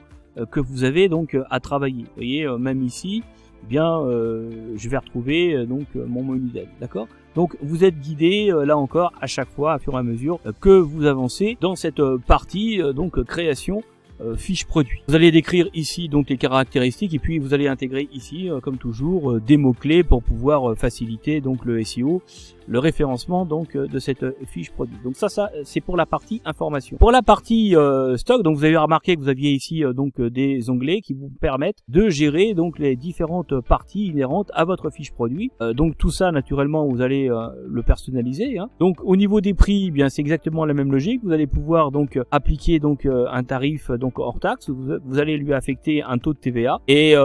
Speaker 2: que vous avez donc à travailler. Vous voyez, même ici, eh bien je vais retrouver donc mon menu d'aide, d'accord. Donc vous êtes guidé là encore à chaque fois, à fur et à mesure que vous avancez dans cette partie donc création fiche produit. Vous allez décrire ici donc les caractéristiques, et puis vous allez intégrer ici comme toujours des mots clés pour pouvoir faciliter donc le SEO, le référencement donc de cette fiche produit. Donc ça c'est pour la partie information. Pour la partie stock, donc vous avez remarqué que vous aviez ici donc des onglets qui vous permettent de gérer donc les différentes parties inhérentes à votre fiche produit. Donc tout ça naturellement vous allez le personnaliser, hein. Donc au niveau des prix, eh bien c'est exactement la même logique. Vous allez pouvoir donc appliquer donc un tarif donc hors taxe. Vous allez lui affecter un taux de TVA, et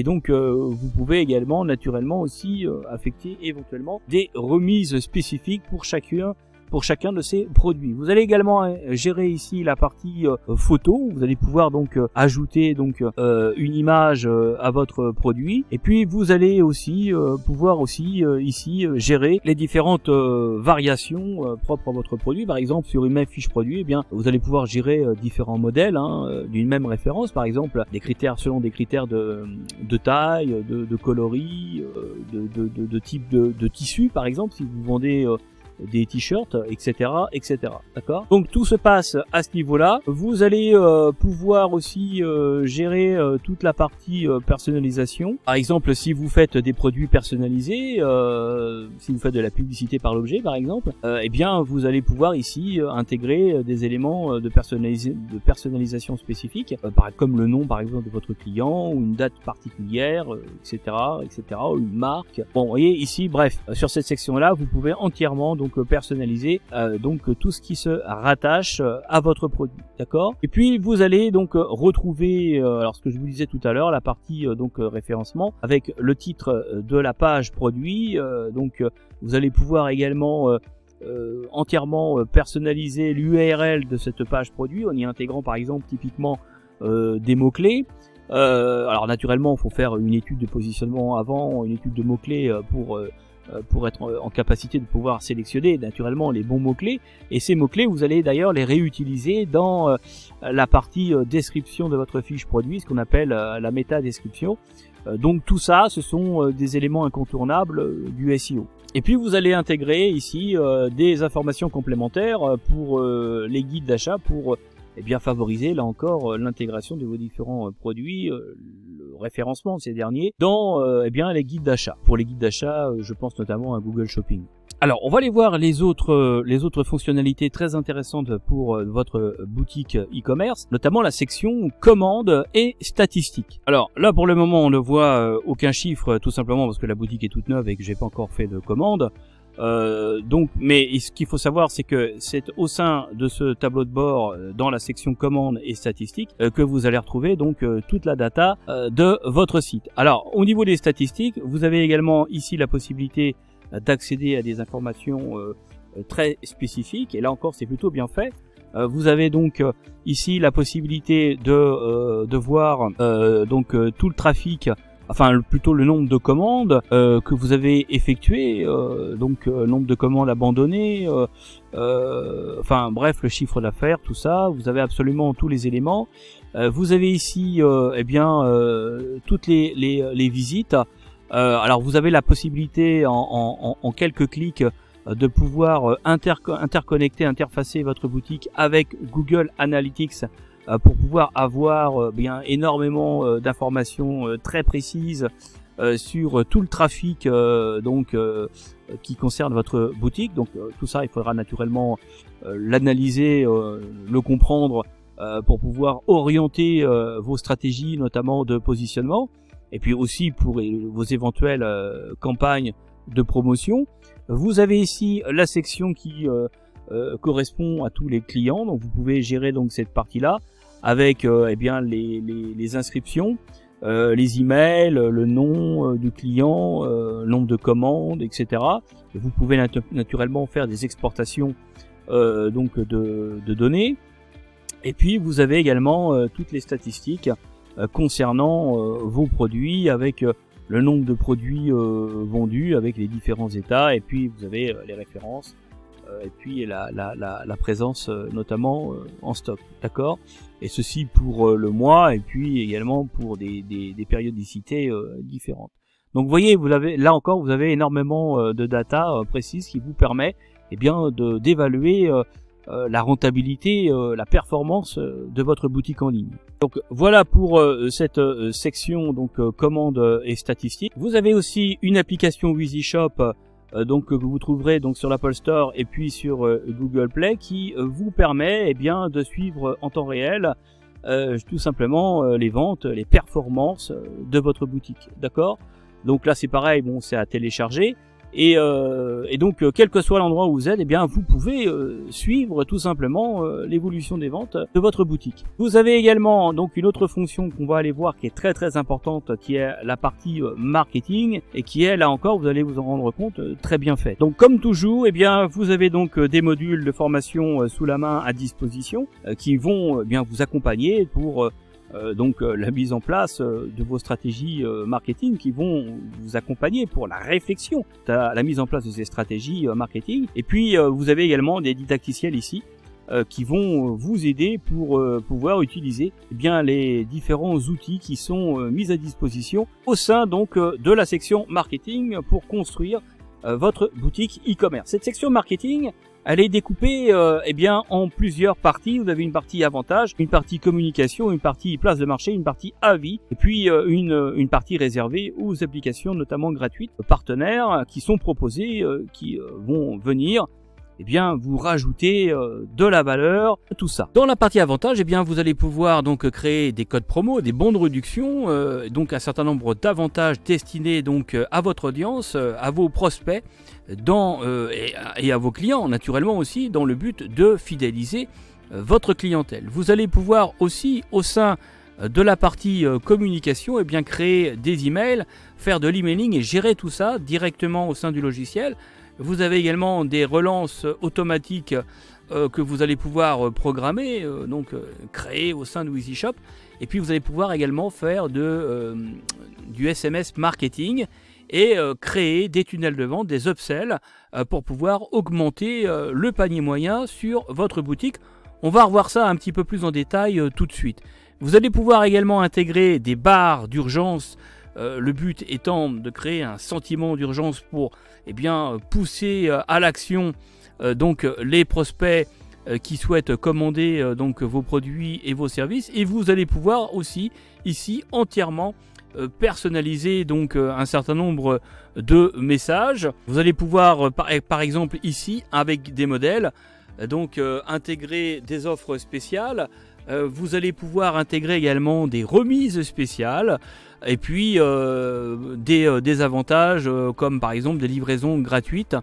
Speaker 2: donc vous pouvez également naturellement aussi affecter éventuellement des remises spécifiques pour chacun de ces produits. Vous allez également gérer ici la partie photo. Vous allez pouvoir donc ajouter donc une image à votre produit, et puis vous allez aussi pouvoir aussi ici gérer les différentes variations propres à votre produit. Par exemple sur une même fiche produit, eh bien vous allez pouvoir gérer différents modèles, hein, d'une même référence, par exemple des critères selon des critères de taille, de coloris, de type de tissu, par exemple si vous vendez des t-shirts, etc., etc. D'accord. Donc tout se passe à ce niveau-là. Vous allez pouvoir aussi gérer toute la partie personnalisation. Par exemple, si vous faites des produits personnalisés, si vous faites de la publicité par l'objet, par exemple, eh bien vous allez pouvoir ici intégrer des éléments de personnalisation spécifiques, comme le nom, par exemple, de votre client, ou une date particulière, etc., etc., ou une marque. Bon, vous voyez ici, bref, sur cette section-là, vous pouvez entièrement donc personnaliser donc tout ce qui se rattache à votre produit, d'accord. Et puis vous allez donc retrouver alors ce que je vous disais tout à l'heure, la partie donc référencement avec le titre de la page produit. Donc vous allez pouvoir également entièrement personnaliser l'URL de cette page produit en y intégrant par exemple typiquement des mots-clés. Alors naturellement, il faut faire une étude de positionnement avant, une étude de mots-clés pour être en capacité de pouvoir sélectionner naturellement les bons mots-clés. Et ces mots-clés, vous allez d'ailleurs les réutiliser dans la partie description de votre fiche produit, ce qu'on appelle la méta-description. Donc tout ça, ce sont des éléments incontournables du SEO. Et puis vous allez intégrer ici des informations complémentaires pour les guides d'achat pour bien favoriser là encore l'intégration de vos différents produits, le référencement de ces derniers dans les guides d'achat. Pour les guides d'achat, je pense notamment à Google Shopping. Alors, on va aller voir les autres fonctionnalités très intéressantes pour votre boutique e-commerce, notamment la section commandes et statistiques. Alors là, pour le moment, on ne voit aucun chiffre, tout simplement parce que la boutique est toute neuve et que j'ai pas encore fait de commande. Mais ce qu'il faut savoir, c'est que c'est au sein de ce tableau de bord, dans la section commandes et statistiques, que vous allez retrouver donc toute la data de votre site. Alors, au niveau des statistiques, vous avez également ici la possibilité d'accéder à des informations très spécifiques, et là encore c'est plutôt bien fait. Vous avez donc ici la possibilité de voir tout le trafic, enfin plutôt le nombre de commandes que vous avez effectuées, nombre de commandes abandonnées, enfin bref, le chiffre d'affaires, tout ça. Vous avez absolument tous les éléments. Vous avez ici toutes les visites. Alors vous avez la possibilité en quelques clics de pouvoir interconnecter, interfacer votre boutique avec Google Analytics pour pouvoir avoir énormément d'informations très précises sur tout le trafic qui concerne votre boutique. Donc tout ça, il faudra naturellement l'analyser, le comprendre pour pouvoir orienter vos stratégies, notamment de positionnement. Et puis aussi pour vos éventuelles campagnes de promotion. Vous avez ici la section qui correspond à tous les clients, donc vous pouvez gérer donc cette partie-là avec les inscriptions, les emails, le nom du client, nombre de commandes, etc. Et vous pouvez naturellement faire des exportations de données. Et puis vous avez également toutes les statistiques concernant vos produits avec le nombre de produits vendus avec les différents états, et puis vous avez les références et puis la présence notamment en stock, d'accord, et ceci pour le mois et puis également pour des périodicités différentes. Donc vous voyez, là encore vous avez énormément de data précise qui vous permet d'évaluer la rentabilité, la performance de votre boutique en ligne. Donc voilà pour cette section commandes et statistiques. Vous avez aussi une application WheezyShop que vous trouverez donc sur l'Apple Store et puis sur Google Play, qui vous permet de suivre en temps réel tout simplement les ventes, les performances de votre boutique. D'accord? Donc là c'est pareil, c'est à télécharger. Et donc quel que soit l'endroit où vous êtes, vous pouvez suivre tout simplement l'évolution des ventes de votre boutique. Vous avez également donc une autre fonction qu'on va aller voir qui est très très importante, qui est la partie marketing, et qui est là encore, vous allez vous en rendre compte, très bien fait. Donc comme toujours, vous avez donc des modules de formation sous la main à disposition qui vont vous accompagner pour la mise en place de vos stratégies marketing, qui vont vous accompagner pour la réflexion à la mise en place de ces stratégies marketing. Et puis vous avez également des didacticiels ici qui vont vous aider pour pouvoir utiliser les différents outils qui sont mis à disposition au sein de la section marketing pour construire votre boutique e-commerce. Cette section marketing, elle est découpée en plusieurs parties. Vous avez une partie avantage, une partie communication, une partie place de marché, une partie avis, et puis une partie réservée aux applications notamment gratuites, partenaires qui sont proposées, qui vont venir vous rajouter de la valeur, tout ça. Dans la partie avantage, vous allez pouvoir créer des codes promo, des bons de réduction, un certain nombre d'avantages destinés à votre audience, à vos prospects, et à vos clients naturellement aussi, dans le but de fidéliser votre clientèle. Vous allez pouvoir aussi au sein de la partie communication créer des emails, faire de l'emailing et gérer tout ça directement au sein du logiciel. Vous avez également des relances automatiques que vous allez pouvoir programmer, créer au sein de WheezyShop. Et puis vous allez pouvoir également faire du SMS marketing et créer des tunnels de vente, des upsells pour pouvoir augmenter le panier moyen sur votre boutique. On va revoir ça un petit peu plus en détail tout de suite. Vous allez pouvoir également intégrer des barres d'urgence, le but étant de créer un sentiment d'urgence pour pousser à l'action les prospects qui souhaitent commander vos produits et vos services. Et vous allez pouvoir aussi ici entièrement personnaliser un certain nombre de messages. Vous allez pouvoir par exemple ici avec des modèles intégrer des offres spéciales. Vous allez pouvoir intégrer également des remises spéciales et puis des avantages comme par exemple des livraisons gratuites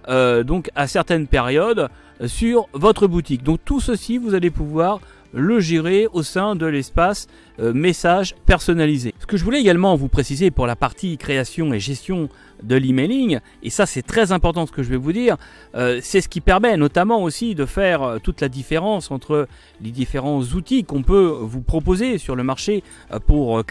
Speaker 2: à certaines périodes sur votre boutique. Donc tout ceci vous allez pouvoir le gérer au sein de l'espace message personnalisé. Ce que je voulais également vous préciser pour la partie création et gestion de l'emailing, et ça c'est très important ce que je vais vous dire, c'est ce qui permet notamment aussi de faire toute la différence entre les différents outils qu'on peut vous proposer sur le marché pour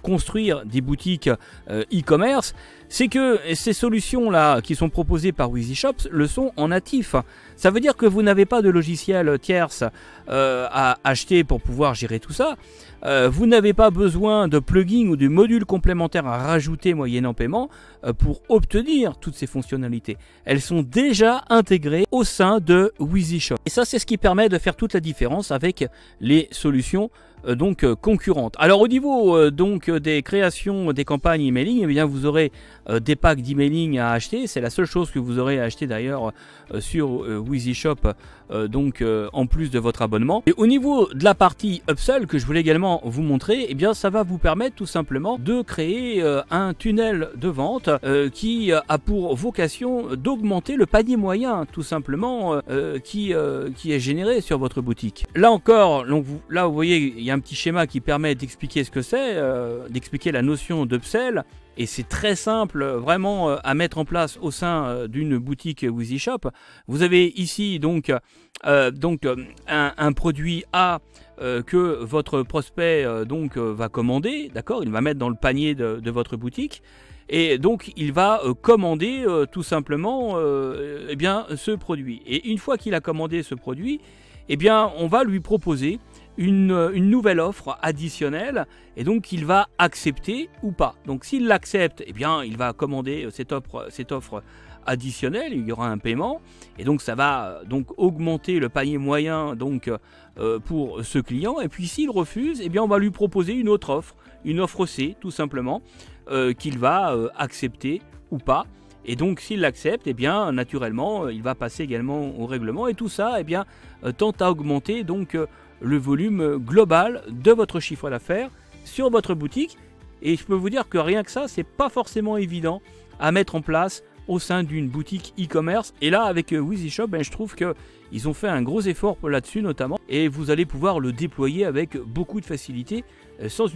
Speaker 2: construire des boutiques e-commerce. C'est que ces solutions-là qui sont proposées par WheezyShop le sont en natif. Ça veut dire que vous n'avez pas de logiciel tierce à acheter pour pouvoir gérer tout ça. Vous n'avez pas besoin de plugins ou de modules complémentaires à rajouter moyennant paiement pour obtenir toutes ces fonctionnalités. Elles sont déjà intégrées au sein de WheezyShop. Et ça, c'est ce qui permet de faire toute la différence avec les solutions concurrentes. Alors au niveau des créations des campagnes emailing, eh bien vous aurez des packs d'emailing à acheter. C'est la seule chose que vous aurez à acheter d'ailleurs sur WheezyShop en plus de votre abonnement. Et au niveau de la partie upsell que je voulais également vous montrer, eh bien ça va vous permettre tout simplement de créer un tunnel de vente qui a pour vocation d'augmenter le panier moyen tout simplement qui est généré sur votre boutique. Là encore, là vous voyez il y a un petit schéma qui permet d'expliquer ce que c'est, d'expliquer la notion d'upsell. Et c'est très simple vraiment à mettre en place au sein d'une boutique WheezyShop. Vous avez ici un produit A que votre prospect va commander, d'accord, il va mettre dans le panier de votre boutique. Et donc il va commander tout simplement ce produit. Et une fois qu'il a commandé ce produit, on va lui proposer une nouvelle offre additionnelle, et donc il va accepter ou pas. Donc s'il l'accepte, il va commander cette offre additionnelle, il y aura un paiement, et donc ça va augmenter le panier moyen pour ce client. Et puis s'il refuse, on va lui proposer une autre offre, une offre C tout simplement, qu'il va accepter ou pas. Et donc s'il l'accepte, naturellement il va passer également au règlement, et tout ça tente à augmenter le volume global de votre chiffre d'affaires sur votre boutique. Et je peux vous dire que rien que ça, c'est pas forcément évident à mettre en place au sein d'une boutique e-commerce. Et là avec WheezyShop, je trouve que ils ont fait un gros effort là-dessus notamment, et vous allez pouvoir le déployer avec beaucoup de facilité sans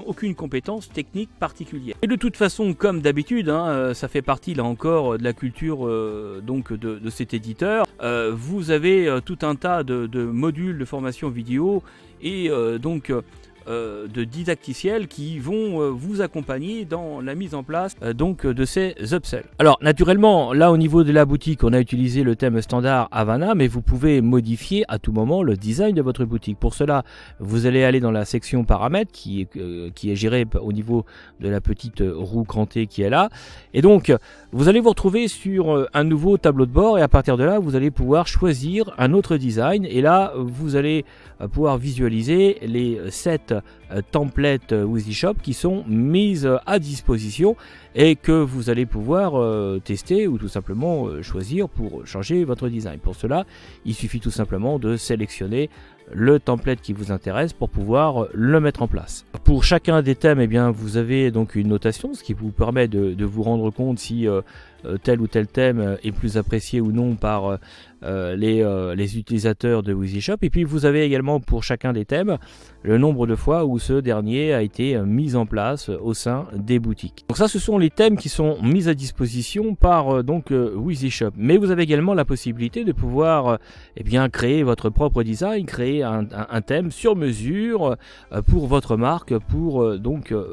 Speaker 2: aucune compétence technique particulière. Et de toute façon, comme d'habitude, ça fait partie là encore de la culture de cet éditeur. Vous avez tout un tas de modules de formation vidéo et de didacticiels qui vont vous accompagner dans la mise en place de ces upsells. Alors naturellement, là au niveau de la boutique, on a utilisé le thème standard Havana, mais vous pouvez modifier à tout moment le design de votre boutique. Pour cela, vous allez aller dans la section paramètres qui est gérée au niveau de la petite roue crantée qui est là, et donc vous allez vous retrouver sur un nouveau tableau de bord, et à partir de là vous allez pouvoir choisir un autre design, et là vous allez pouvoir visualiser les 7 templates WheezyShop qui sont mises à disposition et que vous allez pouvoir tester ou tout simplement choisir pour changer votre design. Pour cela, il suffit tout simplement de sélectionner le template qui vous intéresse pour pouvoir le mettre en place. Pour chacun des thèmes, vous avez donc une notation, ce qui vous permet de vous rendre compte si tel ou tel thème est plus apprécié ou non par les utilisateurs de WYSIWYSHOP. Et puis vous avez également pour chacun des thèmes le nombre de fois où ce dernier a été mis en place au sein des boutiques. Donc ça, ce sont les thèmes qui sont mis à disposition par WYSIWYSHOP. Mais vous avez également la possibilité de pouvoir eh bien créer votre propre design, créer un thème sur mesure pour votre marque, pour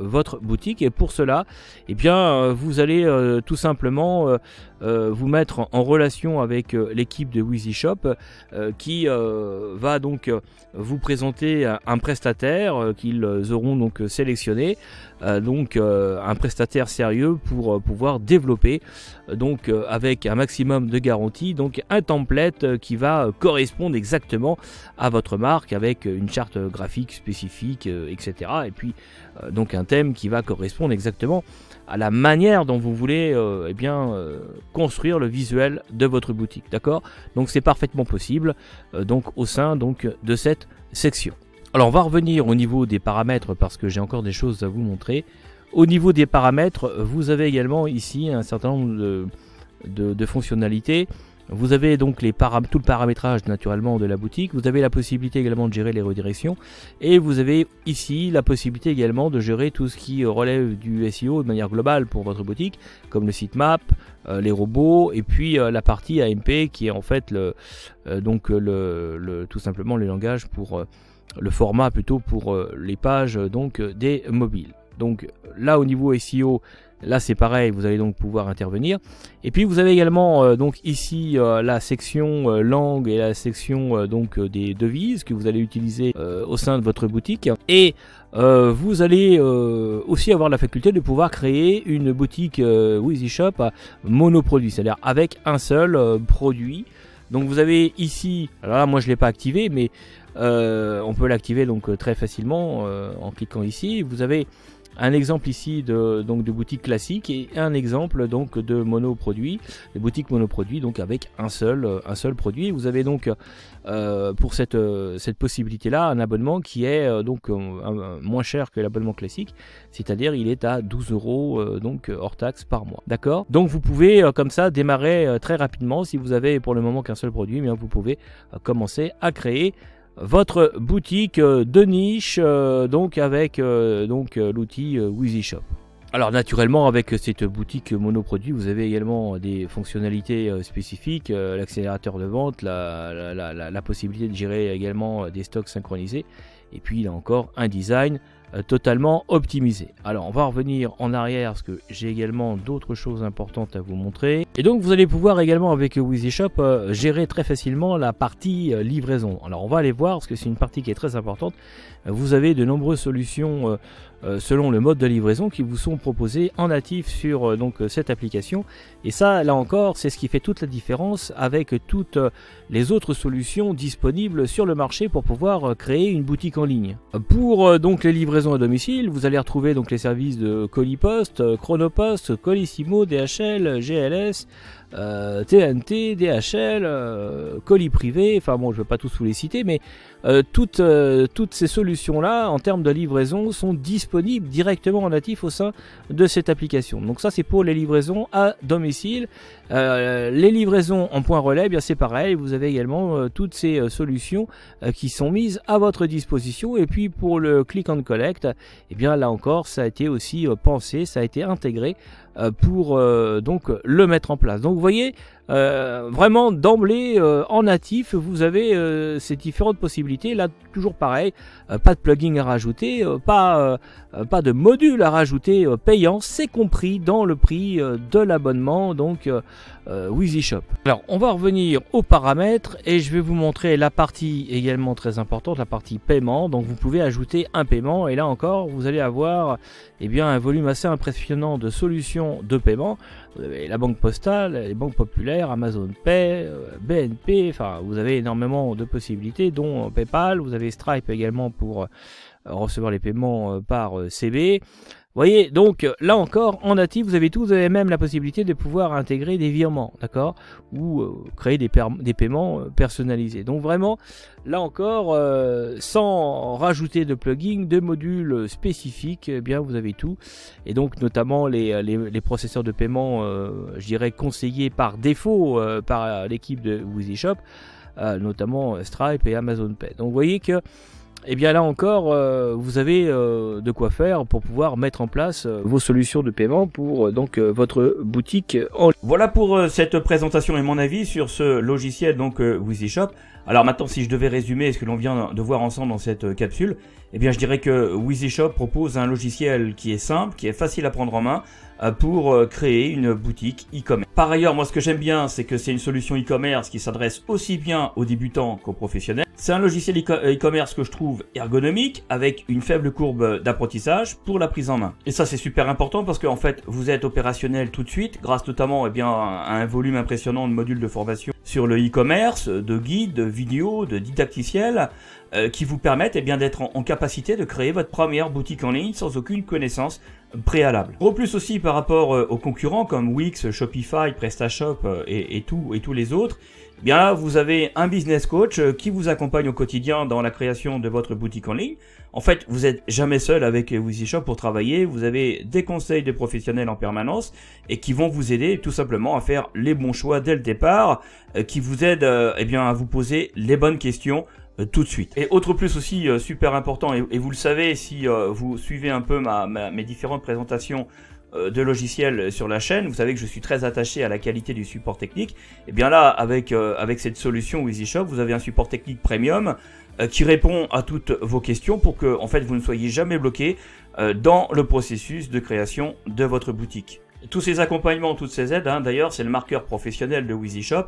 Speaker 2: votre boutique. Et pour cela, eh bien vous allez tout simplement vous mettre en relation avec l'équipe de WYSIWYSHOP qui va donc vous présenter un prestataire qu'ils auront donc sélectionné, un prestataire sérieux pour pouvoir développer avec un maximum de garantie un template qui va correspondre exactement à votre marque avec une charte graphique spécifique, etc. Et puis un thème qui va correspondre exactement à la manière dont vous voulez construire le visuel de votre boutique, d'accord? Donc c'est parfaitement possible au sein de cette section. Alors on va revenir au niveau des paramètres parce que j'ai encore des choses à vous montrer. Au niveau des paramètres, vous avez également ici un certain nombre de fonctionnalités. Vous avez donc tout le paramétrage naturellement de la boutique. Vous avez la possibilité également de gérer les redirections. Et vous avez ici la possibilité également de gérer tout ce qui relève du SEO de manière globale pour votre boutique, comme le sitemap, les robots, et puis la partie AMP qui est en fait tout simplement le langage pour le format plutôt pour les pages des mobiles. Donc là au niveau SEO, là c'est pareil, vous allez donc pouvoir intervenir. Et puis vous avez également ici la section langue et la section des devises que vous allez utiliser au sein de votre boutique. Et vous allez aussi avoir la faculté de pouvoir créer une boutique WYSIWYSHOP monoproduit, c'est-à-dire avec un seul produit. Donc vous avez ici, alors là moi je ne l'ai pas activé, mais on peut l'activer très facilement en cliquant ici. Vous avez un exemple ici de boutique classique et un exemple de monoproduit, des boutiques monoproduits avec un seul produit. Vous avez pour cette possibilité là un abonnement qui est moins cher que l'abonnement classique, c'est-à-dire il est à 12 € hors taxe par mois, d'accord? Donc vous pouvez comme ça démarrer très rapidement. Si vous avez pour le moment qu'un seul produit, vous pouvez commencer à créer votre boutique de niche avec l'outil WYSIWYSHOP. Alors naturellement avec cette boutique monoproduit vous avez également des fonctionnalités spécifiques, l'accélérateur de vente, la possibilité de gérer également des stocks synchronisés et puis là encore un design totalement optimisé. Alors on va revenir en arrière parce que j'ai également d'autres choses importantes à vous montrer. Et donc vous allez pouvoir également avec WYSIWYSHOP gérer très facilement la partie livraison. Alors on va aller voir parce que c'est une partie qui est très importante. Vous avez de nombreuses solutions selon le mode de livraison qui vous sont proposées en natif sur cette application. Et ça là encore c'est ce qui fait toute la différence avec toutes les autres solutions disponibles sur le marché pour pouvoir créer une boutique en ligne. Pour les livraisons à domicile, vous allez retrouver les services de Colipost, Chronopost, Colissimo, DHL, GLS, TNT, DHL, colis privé, enfin bon je ne vais pas tous vous les citer, mais toutes ces solutions là en termes de livraison sont disponibles directement en natif au sein de cette application. Donc ça c'est pour les livraisons à domicile. Les livraisons en point relais, bien c'est pareil, vous avez également toutes ces solutions qui sont mises à votre disposition. Et puis pour le click and collect, et bien là encore ça a été aussi pensé, ça a été intégré pour le mettre en place. Donc vous voyez vraiment d'emblée en natif vous avez ces différentes possibilités. Là toujours pareil, pas de plugin à rajouter, pas de module à rajouter payant, c'est compris dans le prix de l'abonnement WYSIWYSHOP. Alors on va revenir aux paramètres et je vais vous montrer la partie également très importante, la partie paiement. Donc vous pouvez ajouter un paiement et là encore vous allez avoir un volume assez impressionnant de solutions de paiement. Vous avez la banque postale, les banques populaires, Amazon Pay, BNP, enfin vous avez énormément de possibilités dont PayPal. Vous avez Stripe également pour recevoir les paiements par CB. voyez, donc là encore, en natif, vous avez même la possibilité de pouvoir intégrer des virements, d'accord, ou créer des paiements personnalisés. Donc vraiment, là encore, sans rajouter de plugins, de modules spécifiques, eh bien vous avez tout. Et donc notamment les processeurs de paiement, je dirais conseillés par défaut par l'équipe de WheezyShop, notamment Stripe et Amazon Pay. Donc vous voyez que et bien là encore, vous avez de quoi faire pour pouvoir mettre en place vos solutions de paiement pour votre boutique en ligne.
Speaker 1: Voilà pour cette présentation et mon avis sur ce logiciel donc WheezyShop. Alors maintenant, si je devais résumer ce que l'on vient de voir ensemble dans cette capsule, eh bien je dirais que WheezyShop propose un logiciel qui est simple, qui est facile à prendre en main pour créer une boutique e-commerce. Par ailleurs, moi ce que j'aime bien, c'est que c'est une solution e-commerce qui s'adresse aussi bien aux débutants qu'aux professionnels. C'est un logiciel e-commerce que je trouve ergonomique, avec une faible courbe d'apprentissage pour la prise en main. Et ça c'est super important parce qu'en fait vous êtes opérationnel tout de suite, grâce notamment eh bien, à un volume impressionnant de modules de formation sur le e-commerce, de guides, de vidéos, de didacticiels, qui vous permettent eh bien d'être en capacité de créer votre première boutique en ligne sans aucune connaissance préalable. Gros plus aussi par rapport aux concurrents comme Wix, Shopify, PrestaShop et tous les autres. Eh bien là, vous avez un business coach qui vous accompagne au quotidien dans la création de votre boutique en ligne. En fait, vous n'êtes jamais seul avec WheezyShop pour travailler. Vous avez des conseils de professionnels en permanence et qui vont vous aider tout simplement à faire les bons choix dès le départ, qui vous aident eh bien à vous poser les bonnes questions tout de suite. Et autre plus aussi super important, et vous le savez si vous suivez un peu mes différentes présentations de logiciels sur la chaîne, vous savez que je suis très attaché à la qualité du support technique. Et bien là, avec cette solution WheezyShop, vous avez un support technique premium qui répond à toutes vos questions pour que en fait vous ne soyez jamais bloqué dans le processus de création de votre boutique. Tous ces accompagnements, toutes ces aides, hein, d'ailleurs, c'est le marqueur professionnel de WheezyShop.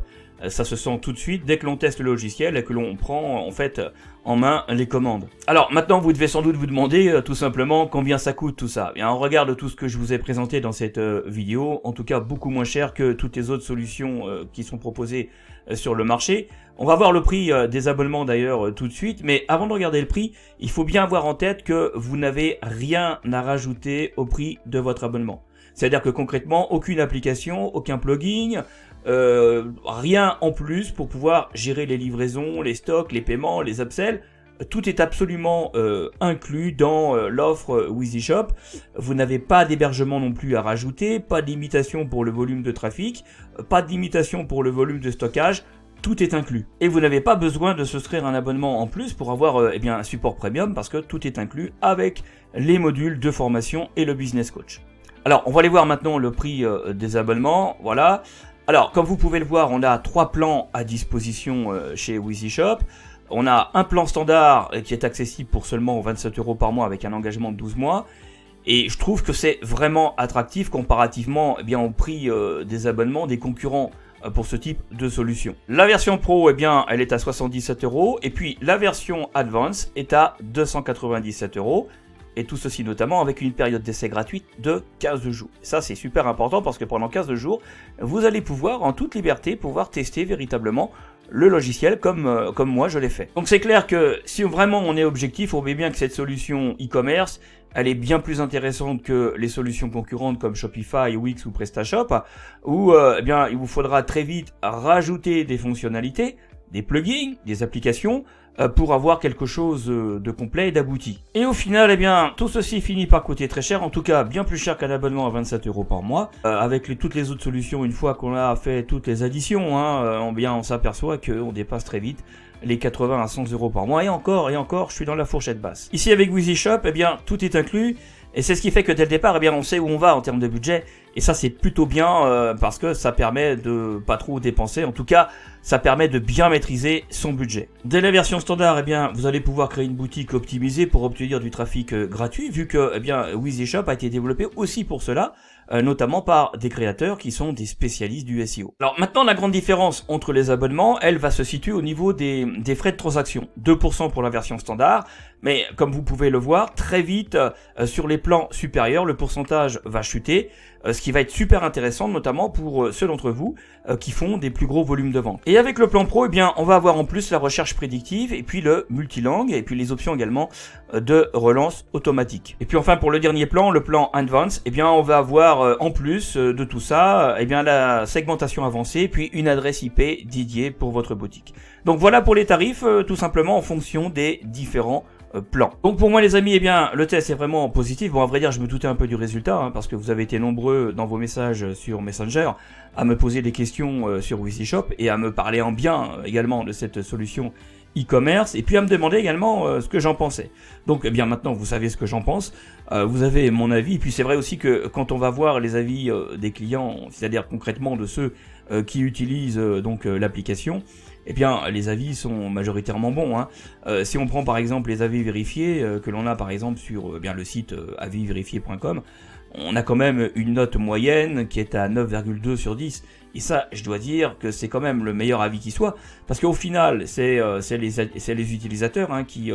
Speaker 1: Ça se sent tout de suite dès que l'on teste le logiciel et que l'on prend en fait en main les commandes. Alors maintenant, vous devez sans doute vous demander tout simplement combien ça coûte tout ça. Bien, on regarde tout ce que je vous ai présenté dans cette vidéo, en tout cas beaucoup moins cher que toutes les autres solutions qui sont proposées sur le marché. On va voir le prix des abonnements d'ailleurs tout de suite, mais avant de regarder le prix, il faut bien avoir en tête que vous n'avez rien à rajouter au prix de votre abonnement. C'est-à-dire que concrètement, aucune application, aucun plugin, rien en plus pour pouvoir gérer les livraisons, les stocks, les paiements, les upsells. Tout est absolument inclus dans l'offre WheezyShop. Vous n'avez pas d'hébergement non plus à rajouter, pas de limitation pour le volume de trafic, pas de limitation pour le volume de stockage. Tout est inclus. Et vous n'avez pas besoin de souscrire un abonnement en plus pour avoir eh bien, un support premium parce que tout est inclus avec les modules de formation et le business coach. Alors, on va aller voir maintenant le prix des abonnements. Voilà. Alors, comme vous pouvez le voir, on a 3 plans à disposition chez WheezyShop. On a un plan standard qui est accessible pour seulement 27 € par mois avec un engagement de 12 mois. Et je trouve que c'est vraiment attractif comparativement eh bien, au prix des abonnements des concurrents pour ce type de solution. La version Pro, eh bien, elle est à 77 € et puis la version Advance est à 297 €. Et tout ceci notamment avec une période d'essai gratuite de 15 jours. Et ça c'est super important parce que pendant 15 jours, vous allez pouvoir en toute liberté tester véritablement le logiciel comme moi je l'ai fait. Donc c'est clair que si vraiment on est objectif, on voit bien que cette solution e-commerce, elle est bien plus intéressante que les solutions concurrentes comme Shopify, Wix ou PrestaShop, où eh bien, il vous faudra très vite rajouter des fonctionnalités, des plugins, des applications, pour avoir quelque chose de complet et d'abouti. Et au final, eh bien, tout ceci finit par coûter très cher, en tout cas bien plus cher qu'un abonnement à 27 € par mois. Avec toutes les autres solutions, une fois qu'on a fait toutes les additions, hein, on s'aperçoit qu'on dépasse très vite les 80 à 100 € par mois. Et encore, je suis dans la fourchette basse. Ici, avec WheezyShop, eh bien, tout est inclus. Et c'est ce qui fait que dès le départ, eh bien, on sait où on va en termes de budget. Et ça, c'est plutôt bien parce que ça permet de pas trop dépenser. En tout cas, ça permet de bien maîtriser son budget. Dès la version standard, eh bien, vous allez pouvoir créer une boutique optimisée pour obtenir du trafic gratuit, vu que eh bien, WheezyShop a été développé aussi pour cela, notamment par des créateurs qui sont des spécialistes du SEO. Alors maintenant, la grande différence entre les abonnements, elle va se situer au niveau des frais de transaction. 2% pour la version standard, mais comme vous pouvez le voir, très vite, sur les plans supérieurs, le pourcentage va chuter. ce qui va être super intéressant, notamment pour ceux d'entre vous qui font des plus gros volumes de vente. Et avec le plan Pro, eh bien, on va avoir en plus la recherche prédictive, et puis le multilangue, et puis les options également de relance automatique. Et puis enfin, pour le dernier plan, le plan Advanced, eh bien, on va avoir en plus de tout ça, eh bien, la segmentation avancée, puis une adresse IP dédiée pour votre boutique. Donc voilà pour les tarifs, tout simplement en fonction des différents plan. Donc pour moi les amis, eh bien le test est vraiment positif. Bon, à vrai dire, je me doutais un peu du résultat, hein, parce que vous avez été nombreux dans vos messages sur Messenger à me poser des questions sur WYSISHOP et à me parler en bien également de cette solution e-commerce, et puis à me demander également ce que j'en pensais. Donc eh bien maintenant vous savez ce que j'en pense, vous avez mon avis, et puis c'est vrai aussi que quand on va voir les avis des clients, c'est-à-dire concrètement de ceux qui utilisent donc l'application, eh bien les avis sont majoritairement bons, hein. Si on prend par exemple les avis vérifiés que l'on a par exemple sur bien le site avisvérifiés.com, on a quand même une note moyenne qui est à 9,2 sur 10. Et ça, je dois dire que c'est quand même le meilleur avis qui soit, parce qu'au final, c'est les utilisateurs hein, qui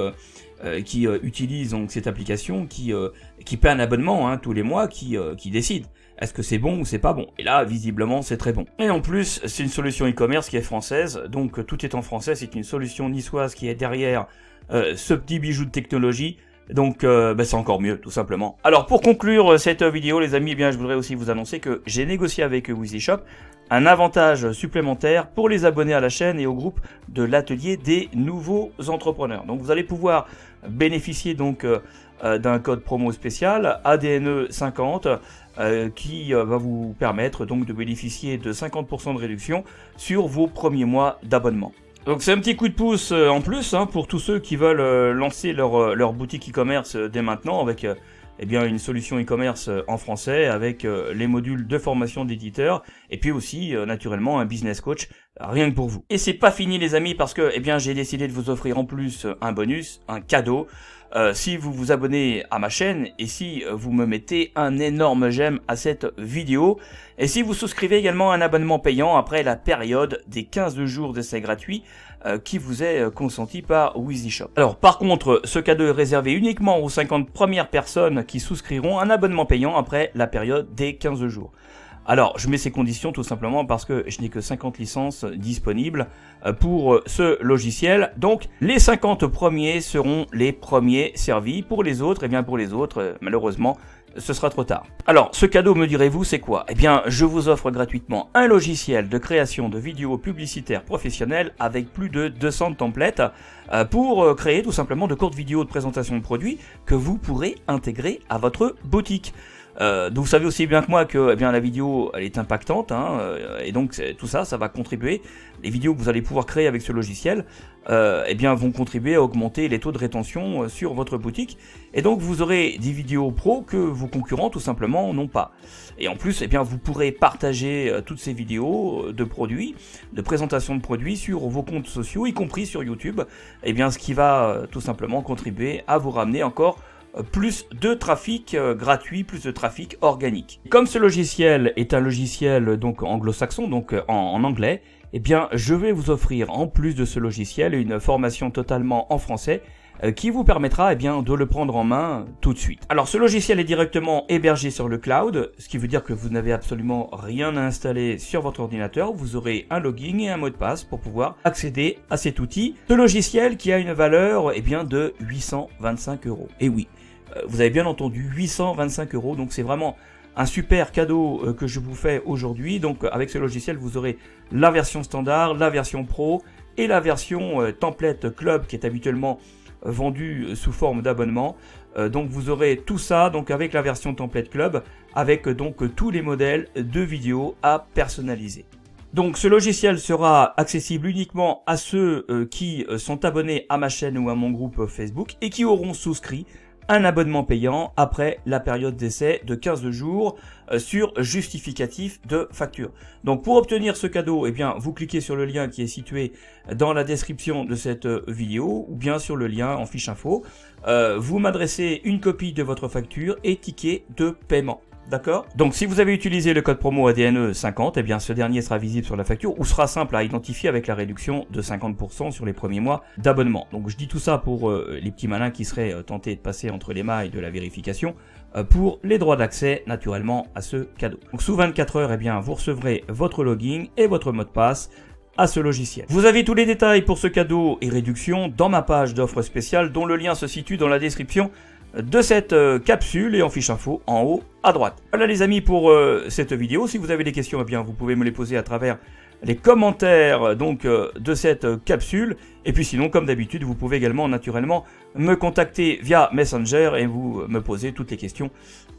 Speaker 1: utilisent donc cette application, qui paient un abonnement hein, tous les mois, qui décident. Est-ce que c'est bon ou c'est pas bon? Et là, visiblement, c'est très bon. Et en plus, c'est une solution e-commerce qui est française, donc tout est en français. C'est une solution niçoise qui est derrière ce petit bijou de technologie. Donc c'est encore mieux, tout simplement. Alors pour conclure cette vidéo les amis, eh bien je voudrais aussi vous annoncer que j'ai négocié avec WYSISHOP un avantage supplémentaire pour les abonnés à la chaîne et au groupe de l'atelier des nouveaux entrepreneurs. Donc vous allez pouvoir bénéficier donc d'un code promo spécial ADNE50 qui va vous permettre donc de bénéficier de 50% de réduction sur vos premiers mois d'abonnement. Donc c'est un petit coup de pouce en plus hein, pour tous ceux qui veulent lancer leur boutique e-commerce dès maintenant avec eh bien une solution e-commerce en français avec les modules de formation d'éditeurs et puis aussi naturellement un business coach rien que pour vous. Et c'est pas fini les amis, parce que eh bien j'ai décidé de vous offrir en plus un bonus, un cadeau. Si vous vous abonnez à ma chaîne et si vous me mettez un énorme j'aime à cette vidéo, et si vous souscrivez également un abonnement payant après la période des 15 jours d'essai gratuit qui vous est consenti par WYSISHOP. Alors par contre, ce cadeau est réservé uniquement aux 50 premières personnes qui souscriront un abonnement payant après la période des 15 jours. Alors, je mets ces conditions tout simplement parce que je n'ai que 50 licences disponibles pour ce logiciel. Donc, les 50 premiers seront les premiers servis. Pour les autres, eh bien pour les autres, malheureusement, ce sera trop tard. Alors, ce cadeau, me direz-vous, c'est quoi? Eh bien, je vous offre gratuitement un logiciel de création de vidéos publicitaires professionnelles avec plus de 200 templates pour créer tout simplement de courtes vidéos de présentation de produits que vous pourrez intégrer à votre boutique. Donc vous savez aussi bien que moi que eh bien la vidéo elle est impactante hein, et donc tout ça, ça va contribuer. Les vidéos que vous allez pouvoir créer avec ce logiciel eh bien vont contribuer à augmenter les taux de rétention sur votre boutique, et donc vous aurez des vidéos pro que vos concurrents tout simplement n'ont pas. Et en plus eh bien vous pourrez partager toutes ces vidéos de produits, de présentation de produits sur vos comptes sociaux, y compris sur YouTube, et bien ce qui va tout simplement contribuer à vous ramener encore plus de trafic gratuit, plus de trafic organique. Comme ce logiciel est un logiciel donc anglo-saxon, donc en anglais, eh bien je vais vous offrir en plus de ce logiciel une formation totalement en français qui vous permettra eh bien de le prendre en main tout de suite. Alors ce logiciel est directement hébergé sur le cloud, ce qui veut dire que vous n'avez absolument rien à installer sur votre ordinateur. Vous aurez un login et un mot de passe pour pouvoir accéder à cet outil. Ce logiciel qui a une valeur eh bien de 825 €. Et oui, vous avez bien entendu, 825 €, donc c'est vraiment un super cadeau que je vous fais aujourd'hui. Donc avec ce logiciel, vous aurez la version standard, la version pro et la version template club qui est habituellement vendue sous forme d'abonnement. Donc vous aurez tout ça donc avec la version template club, avec donc tous les modèles de vidéos à personnaliser. Donc ce logiciel sera accessible uniquement à ceux qui sont abonnés à ma chaîne ou à mon groupe Facebook et qui auront souscrit un abonnement payant après la période d'essai de 15 jours sur justificatif de facture. Donc pour obtenir ce cadeau, eh bien vous cliquez sur le lien qui est situé dans la description de cette vidéo ou bien sur le lien en fiche info. Vous m'adressez une copie de votre facture et ticket de paiement. D'accord? Donc si vous avez utilisé le code promo ADNE 50, eh bien ce dernier sera visible sur la facture ou sera simple à identifier avec la réduction de 50% sur les premiers mois d'abonnement. Donc je dis tout ça pour les petits malins qui seraient tentés de passer entre les mailles de la vérification pour les droits d'accès naturellement à ce cadeau. Donc sous 24 heures, eh bien vous recevrez votre login et votre mot de passe à ce logiciel. Vous avez tous les détails pour ce cadeau et réduction dans ma page d'offres spéciales dont le lien se situe dans la description de cette capsule et en fiche info en haut à droite. Voilà les amis pour cette vidéo. Si vous avez des questions, eh bien vous pouvez me les poser à travers les commentaires de cette capsule. Et puis sinon, comme d'habitude, vous pouvez également naturellement me contacter via Messenger et vous me poser toutes les questions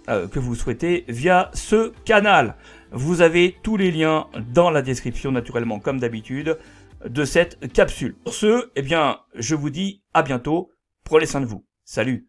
Speaker 1: que vous souhaitez via ce canal. Vous avez tous les liens dans la description naturellement comme d'habitude de cette capsule. Pour ce, eh bien, je vous dis à bientôt. Prenez soin de vous. Salut!